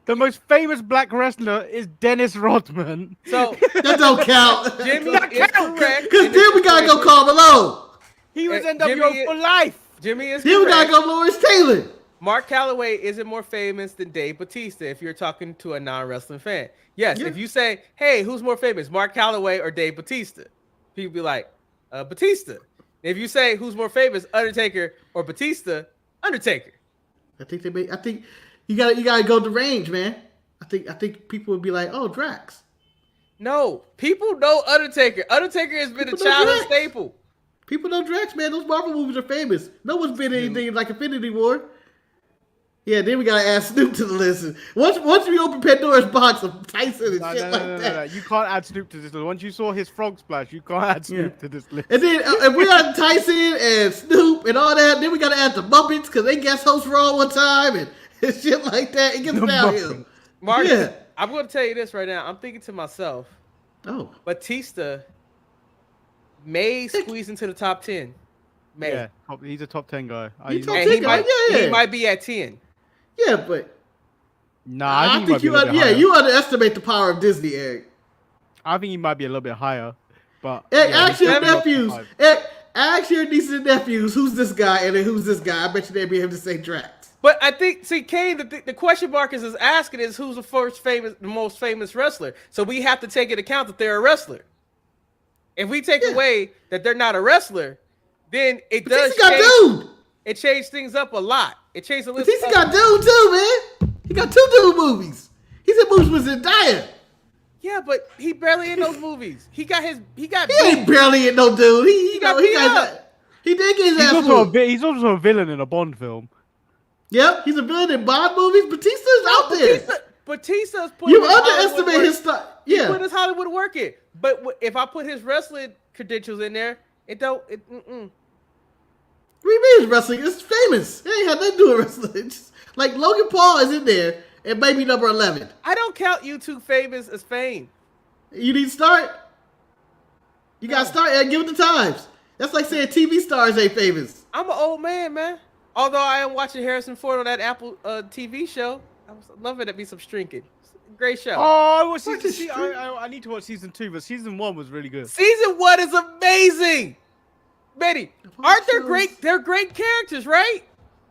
The most famous black wrestler is Dennis Rodman. So That don't count. Jimmy is correct. Because then we gotta go Karl Malone. He was Jimmy NWO for life. Jimmy is Then we gotta correct. go Lawrence Taylor. Mark Calloway isn't more famous than Dave Bautista if you're talking to a non-wrestling fan. Yes, Yeah. if you say, hey, who's more famous, Mark Calloway or Dave Bautista? People be like, Bautista. If you say who's more famous, Undertaker or Bautista, Undertaker. I think you gotta go the range, man. I think people would be like, oh, Drax. No, people know Undertaker. Undertaker has been People a know childhood Drax. staple. People know Drax, man. Those Marvel movies are famous. No one's been anything like Infinity War. Yeah, then we gotta add Snoop to the list. Once we open Pandora's box of Tyson and shit like that. No. You can't add Snoop to this list. Once you saw his frog splash, you can't add Snoop to this list. And then if we got Tyson and Snoop and all that, then we gotta add the Muppets because they guest host Raw one time and shit like that. It gets The downhill. Mark, Yeah. I'm going to tell you this right now. I'm thinking to myself, Oh, Batista may squeeze into the top 10. May. Yeah, he's a top 10 guy. He top And 10 he guy, might, yeah. he might be at 10. yeah, but Nah, I think you underestimate the power of Disney, Eric. I think he might be a little bit higher, but Eric, yeah, ask he's your definitely nephews. top five. Eric, ask your nieces and nephews who's this guy and then who's this guy. I bet you they'd be able to say Drax. But I think, see, Kane, the question Marcus is asking is who's the most famous wrestler. So we have to take into account that they're a wrestler. If we take away that they're not a wrestler, then it does Batista got change. dude. It changed things up a lot. It changed the list. Batista got dude too, man. He got 2 dude movies. He's in movies with Zendaya. Yeah, but he barely in those movies. He He ain't barely in no dude. He got he beat up. He did get his He's ass also, whooped. he's also a villain in a Bond film. Yep, he's a villain in Bond movies. Batista's out there. Batista's putting You his Hollywood underestimate work- his stuff. He Yeah. put his Hollywood work in. But if I put his wrestling credentials in there, it don't. What do you mean it's wrestling? It's famous. It ain't had nothing to do with wrestling. It's just, like Logan Paul is in there and maybe number 11. I don't count you two famous as fame. You need to start. You gotta start and give it the times. That's like saying TV stars ain't famous. I'm an old man. Although I am watching Harrison Ford on that Apple TV show. I was loving it. Be some shrinking. Great show. Oh, Street? I need to watch season 2, but season 1 was really good. Season 1 is amazing. Benny, aren't they shows- great? They're great characters, right?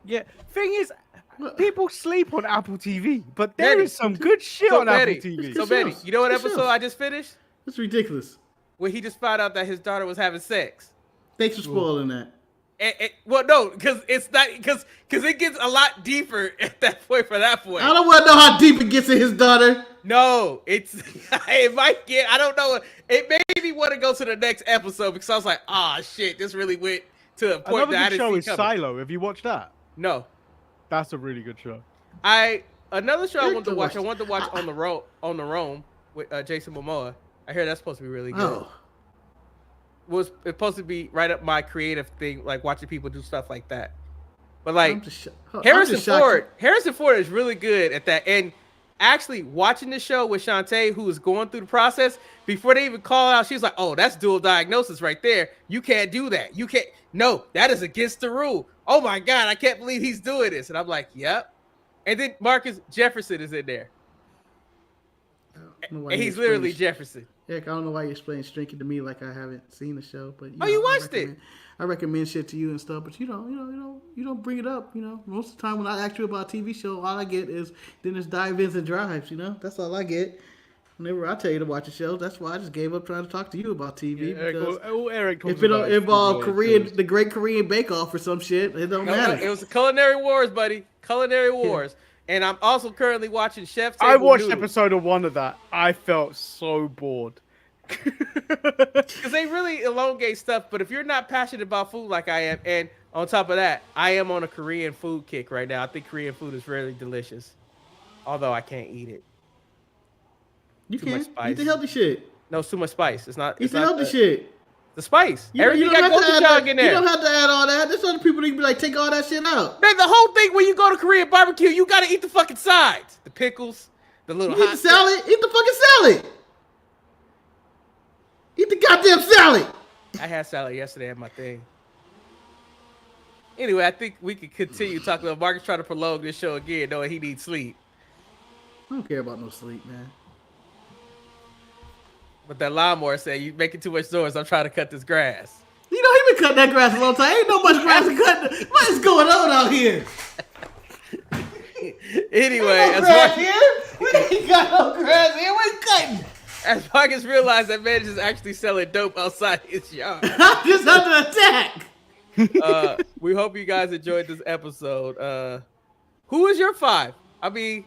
Yeah, thing is, What? people sleep on Apple TV, but there Betty, is some good shit on Betty, Apple TV. So Good Benny, shows. you know what Good episode shows. I just finished? It's ridiculous. Where he just found out that his daughter was having sex. Thanks for spoiling that. Well, no, because it's not because it gets a lot deeper at that point. For that point, I don't want to know how deep it gets in his daughter. no, it might get. I don't know. It made me want to go to the next episode because I was like, ah, shit, this really went to a point Another that I good didn't show see is coming. Silo. Have you watched that? No, That's a really good show. another show I Eric wanted to to watch. I watch. wanted to watch on the Rome with Jason Momoa. I hear that's supposed to be really good. Oh, Was supposed to be right up my creative thing, like watching people do stuff like that. But like I'm just Harrison shocked. Ford is really good at that. And actually watching the show with Shantae, who was going through the process, before they even call out, she was like, oh, that's dual diagnosis right there. You can't do that. You can't. No, that is against the rule. Oh my God, I can't believe he's doing this. And I'm like, yep. And then Marcus Jefferson is in there. I don't know why And you he's literally explain- Jefferson. Eric, I don't know why you explain Strinky to me like I haven't seen the show, but Oh, you watched it? I recommend shit to you and stuff, but you don't bring it up. You know, most of the time when I ask you about a TV show, all I get is then there's dive-ins and drives. You know, that's all I get. Whenever I tell you to watch a show, that's why I just gave up trying to talk to you about TV. because Eric talks if it about don't is involve football Korean, shows. the Great Korean Bake Off or some shit, it don't No, matter. it was the Culinary Wars, buddy. Culinary Wars. And I'm also currently watching Chef's Table I watched Noodles. episode 1 of that. I felt so bored. Because they really elongate stuff, but if you're not passionate about food like I am, and on top of that, I am on a Korean food kick right now. I think Korean food is really delicious, although I can't eat it. You too much can spice. eat the healthy shit. No, it's too much spice. It's not. Eat It's the not healthy the, shit. the spice. You Everything don't got have to add gochujang that- in there. You don't have to add all that. There's other people that can be like, take all that shit out. Man, the whole thing when you go to Korean barbecue, you gotta eat the fucking sides, the pickles, the little You eat hot the salad. Eat the fucking salad. Eat the goddamn salad. I had salad yesterday at my thing. Anyway, I think we could continue talking about Marcus trying to prolong this show again, knowing he needs sleep. I don't care about no sleep, man. But that lawnmower said, "You making too much noise. I'm trying to cut this grass." You know, he been cutting that grass a long time. Ain't no much grass to cut. What is going on out here? Anyway, Ain't no grass here. We ain't got no grass here. We're cutting. as Marcus realized that man is actually selling dope outside his yard. I'm just under attack. We hope you guys enjoyed this episode. Who is your 5? I mean,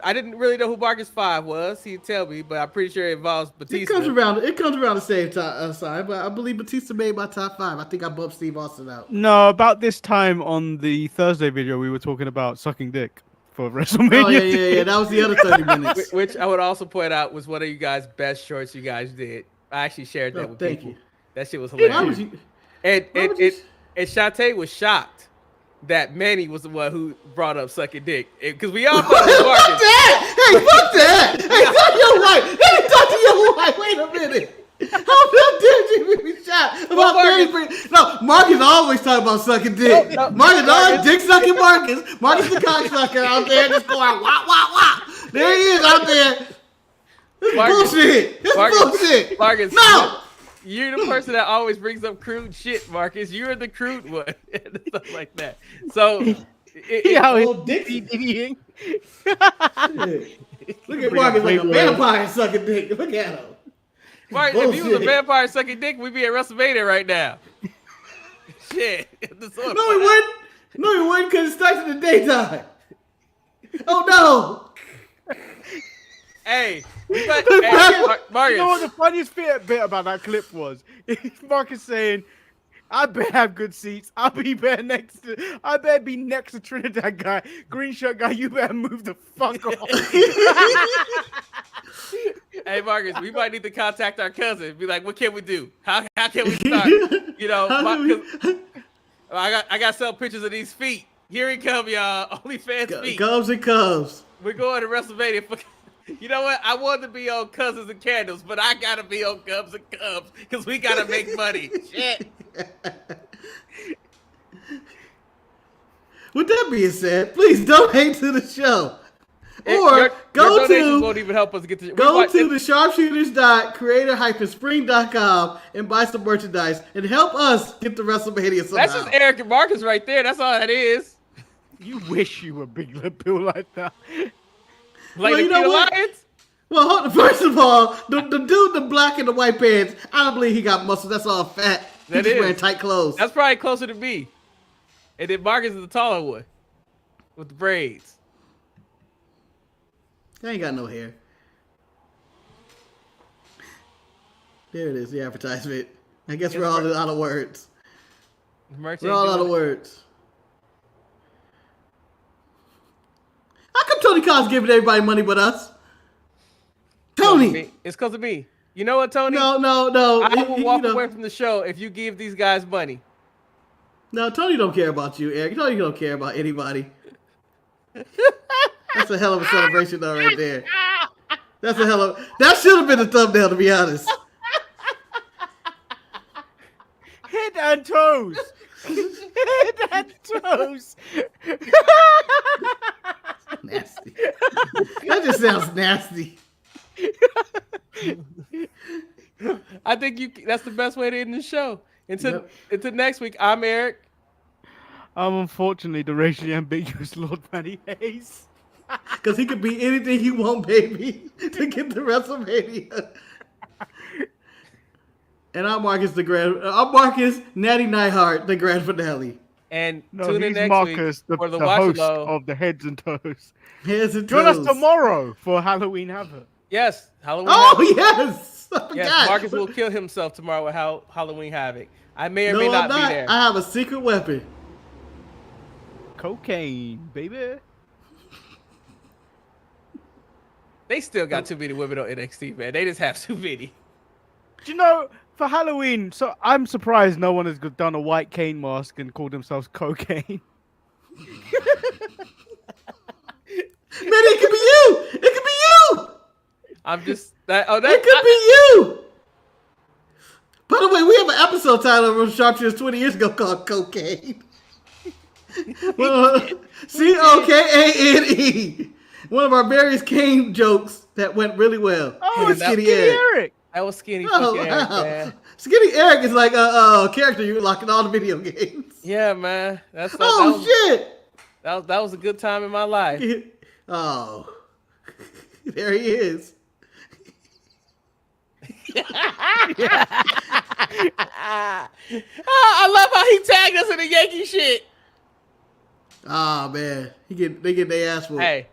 I didn't really know who Marcus 5 was. He'd tell me, but I'm pretty sure it involves Batista. It comes around the same time, but I believe Batista made my top 5. I think I bumped Steve Austin out. No, about this time on the Thursday video, we were talking about sucking dick for WrestleMania. Oh, yeah. That was the other 30 minutes. Which I would also point out was one of you guys' best shorts you guys did. I actually shared that with people. You. That shit was Why hilarious. would you? And Shantae was shocked that Manny was the one who brought up sucking dick. Because we all thought it was Marcus. Fuck that! Hey, fuck that! Hey, talk to your wife! Hey, talk to your wife! Wait a minute! How dare you be shot about Marcus? No, Marcus always talk about sucking dick. No, Marcus always dick sucking Marcus. Marcus the cocksucker out there just going wah wah wah. There he is out there. This bullshit. This bullshit. Marcus, no. You're the person that always brings up crude shit, Marcus. You're the crude one and stuff like that. So, dick eating. Look at Marcus like a vampire sucking dick. Look at him. Marcus, if you was a vampire sucking dick, we'd be at WrestleMania right now. Shit. No, he wouldn't. No, he wouldn't because it starts in the daytime. Oh no. Hey, Marcus, you know what the funniest bit about that clip was? Marcus saying, "I better have good seats. I better be next to Trinidad guy, green shirt guy. You better move the fuck off." Hey Marcus, we might need to contact our cousin. Be like, what can we do? How can we start? You know, I got some pictures of these feet. Here he come, y'all. OnlyFans feet. Cubs and Cubs. We're going to WrestleMania for. You know what? I wanted to be on Cousins and Candles, but I gotta be on Cubs and Cubs because we gotta make money. Shit. With that being said, please donate to the show. Or your go donations to won't even help us get to the sharpshooters.creator-spring.com and buy some merchandise and help us get to WrestleMania somehow. That's just Eric and Marcus right there. That's all that is. You wish you were Big Lip Bill like that. Like well, the Lions? Well, first of all, the dude in the black and the white pants, I don't believe he got muscles. That's all fat. He's just wearing tight clothes. That's probably closer to me. And then Marcus is the taller one with the braids. I ain't got no hair. There it is, the advertisement. I guess we're all out of words. We're all out of words. How come Tony Khan's giving everybody money but us? Tony! It's because of me. You know what, Tony? No. I will walk away from the show if you give these guys money. No, Tony don't care about you, Eric. Tony don't care about anybody. That's a hell of a celebration though right there. That should have been the thumbnail, to be honest. Head and toes. Head and toes. Nasty. That just sounds nasty. I think that's the best way to end the show. Until next week, I'm Eric. I'm unfortunately the racially ambiguous Lord Manny Hayes. Because he could be anything he want, baby, to get to WrestleMania. And I'm Marcus Natty Neidhart, the grand finale. And tune in next Marcus, week for the host Watch-Along of the Heads and Toes. Heads and Join Toes. us tomorrow for Halloween Havoc. Yes, Halloween. Oh, Havoc. yes. I forgot. Yes, Marcus will kill himself tomorrow with Halloween Havoc. I may or may not be there. I have a secret weapon. Cocaine, baby. They still got too many women on NXT, man. They just have too many. Do you know, for Halloween, so I'm surprised no one has done a white cane mask and called themselves Cocaine. Man, it could be you. It could be you. I'm just it could be you. By the way, we have an episode title from Sharpshooters 20 years ago called Cocaine. COKANE. One of our various Kane jokes that went really well. Oh, Look at Skinny Eric. Eric. That was skinny Oh, fucking Eric, wow. man. Skinny Eric is like a character you like in all the video games. Yeah, man. That Shit. that was a good time in my life. Oh. There he is. I love how he tagged us in the Yankee shit. Oh man, they get their ass whooped. Hey,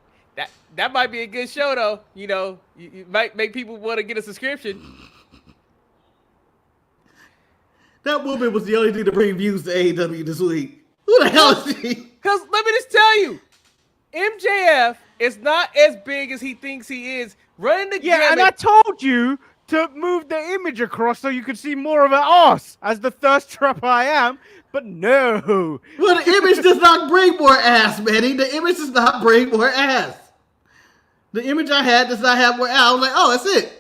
that might be a good show though. You know, you might make people want to get a subscription. That woman was the only thing to bring views to AEW this week. Who the hell is she? Because let me just tell you, MJF is not as big as he thinks he is. Running the Yeah, and I told you to move the image across so you could see more of her ass as the thirst trap I am, but no. Well, the image does not bring more ass, Manny. The image does not bring more ass. The image I had does not have more ass. I was like, oh, that's it.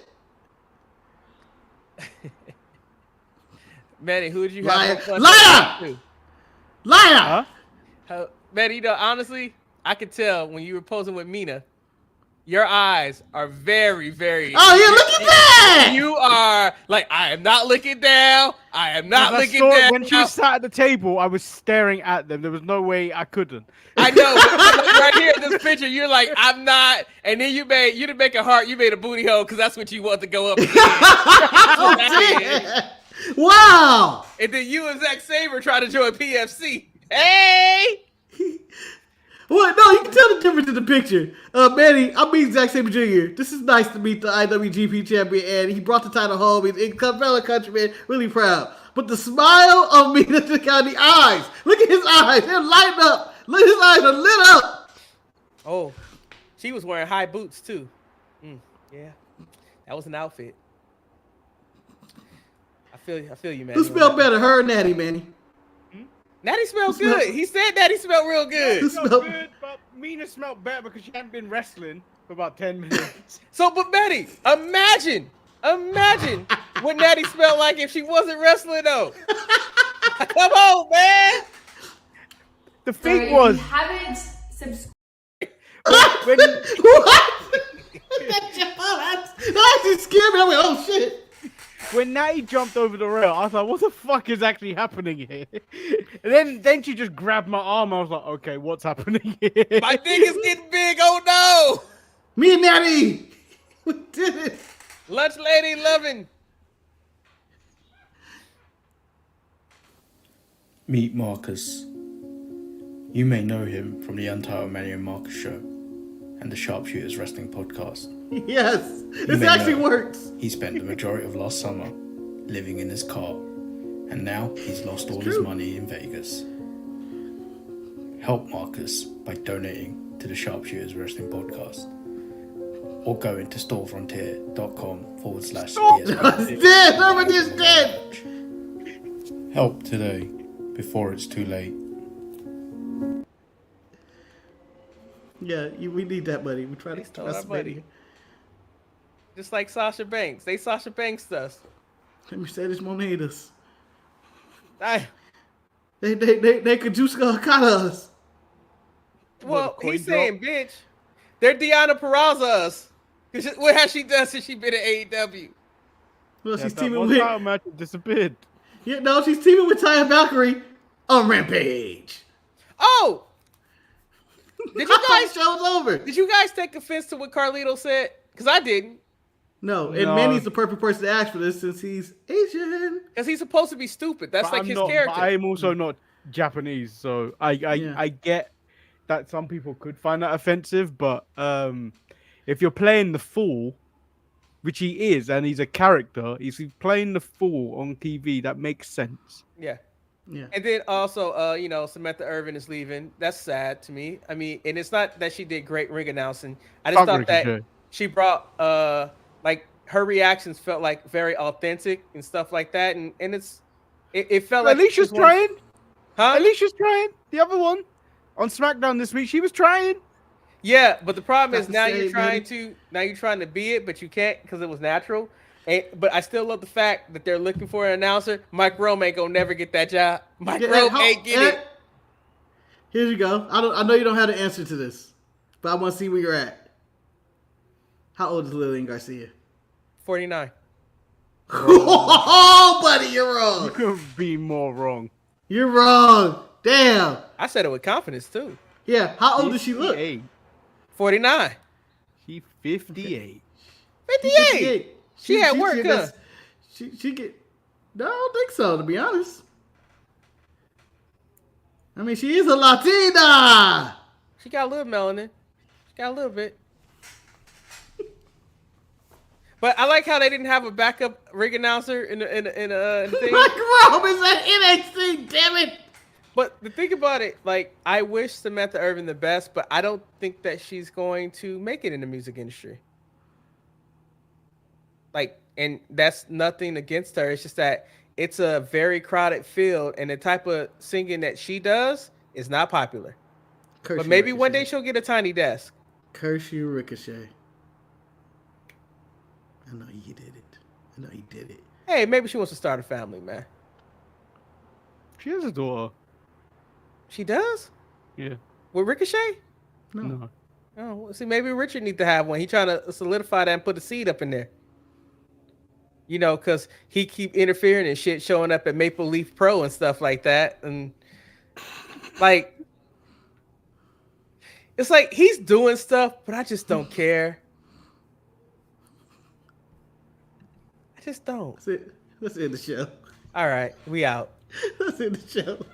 Manny, who would you Liar. have? Liar! Liar! Huh? Manny, you know, honestly, I could tell when you were posing with Mina, your eyes are very, very. Oh, yeah, look at that! You are like, I am not looking down. I am not As I looking saw it down. when she sat at the table, I was staring at them. There was no way I couldn't. I know, but right here in this picture, you're like, I'm not. And then you didn't make a heart, you made a booty hole because that's what you want to go up against. Oh, damn. Wow! And then you and Zack Sabre try to join PFC. Hey! Well, no, you can tell the difference in the picture. Manny, I meet Zack Sabre Jr. This is nice to meet the IWGP champion, and he brought the title home. He's a fellow countryman, really proud. But the smile of me, the eyes. Look at his eyes. They're lighting up. Look, his eyes are lit up. Oh, she was wearing high boots, too. Yeah, that was an outfit. I feel you, man. Who smelled better, her or Natty, Manny? Natty smelled good. He said Natty smelled real good. Who Smelled smelled good, but Mina smelled better because she hadn't been wrestling for about 10 minutes. So, but Manny, imagine what Natty smelled like if she wasn't wrestling, though. Come on, man. The thing was, If you haven't subscribed. when, What? That just scared me. I went, oh, shit. when Natty jumped over the rail, I was like, what the fuck is actually happening here? And then she just grabbed my arm. I was like, okay, what's happening here? My thing is getting big. Oh, no. Me and Natty. We did it. Lunch lady loving. Meet Marcus. You may know him from the Untitled Manny and Marcus show and the Sharpshooters Wrestling podcast. Yes. This may actually know works. He spent the majority of last summer living in his car, and now he's lost all his money in Vegas. Help Marcus by donating to the Sharpshooters Wrestling podcast or going to storefrontier.com/DSP. Dead. Everybody's dead. Help today before it's too late. Yeah, we need that money. We try to Stole our trust money. money. Just like Sasha Banks. They Sasha Banks us. Let me say this, Monadas. I, They could juice Okada us. well, coin he's drop? saying, bitch. They're Deanna Peraza us. What has she done since she been at AEW? Well, Yeah, she's that teaming one with. title match disappeared. Yeah, no, she's teaming with Taya Valkyrie on Rampage. Oh! Did you guys Show's over. Did you guys take offense to what Carlito said? Because I didn't. No, and No. Manny's the perfect person to ask for this since he's Asian. Because he's supposed to be stupid. That's But like I'm his not, character. but I am also not Japanese, so I get that some people could find that offensive, but if you're playing the fool, which he is, and he's a character, he's playing the fool on TV, that makes sense. Yeah. Yeah. And then also, Samantha Irvin is leaving. That's sad to me. I mean, and it's not that she did great ring announcing. I just Fuck thought that Ricochet. she brought like her reactions felt like very authentic and stuff like that. And it felt like Alicia's she was trying. Huh? Alicia's trying. The other one on SmackDown this week, she was trying. Yeah, but the problem That's is the now same, you're trying man. to be it, but you can't because it was natural. But I still love the fact that they're looking for an announcer. Mike Rome ain't gonna never get that job. Mike Rome ain't get it. Here you go. I know you don't have the answer to this, but I want to see where you're at. How old is Lillian Garcia? 49. Oh, buddy, you're wrong. You couldn't be more wrong. You're wrong. Damn. I said it with confidence too. Yeah. How old does she look? 58. 49. She 58. 58. She had work, huh? She get. No, I don't think so. To be honest. I mean, she is a Latina. She got a little melanin. She got a little bit. But I like how they didn't have a backup ring announcer in the thing. Like Rome is at NXT. Damn it. But the thing about it, like, I wish Samantha Irvin the best, but I don't think that she's going to make it in the music industry. Like, and that's nothing against her. It's just that it's a very crowded field, and the type of singing that she does is not popular. But maybe one day she'll get a tiny desk. Curse you, Ricochet. I know you did it. I know you did it. Hey, maybe she wants to start a family, man. She has a daughter. She does? Yeah. With Ricochet? No. Oh, well, see, maybe Richard needs to have one. He trying to solidify that and put a seed up in there. You know, because he keep interfering and shit, showing up at Maple Leaf Pro and stuff like that. And, like, it's like he's doing stuff, but I just don't care. I just don't. That's it. Let's end the show. All right, we out. Let's end the show.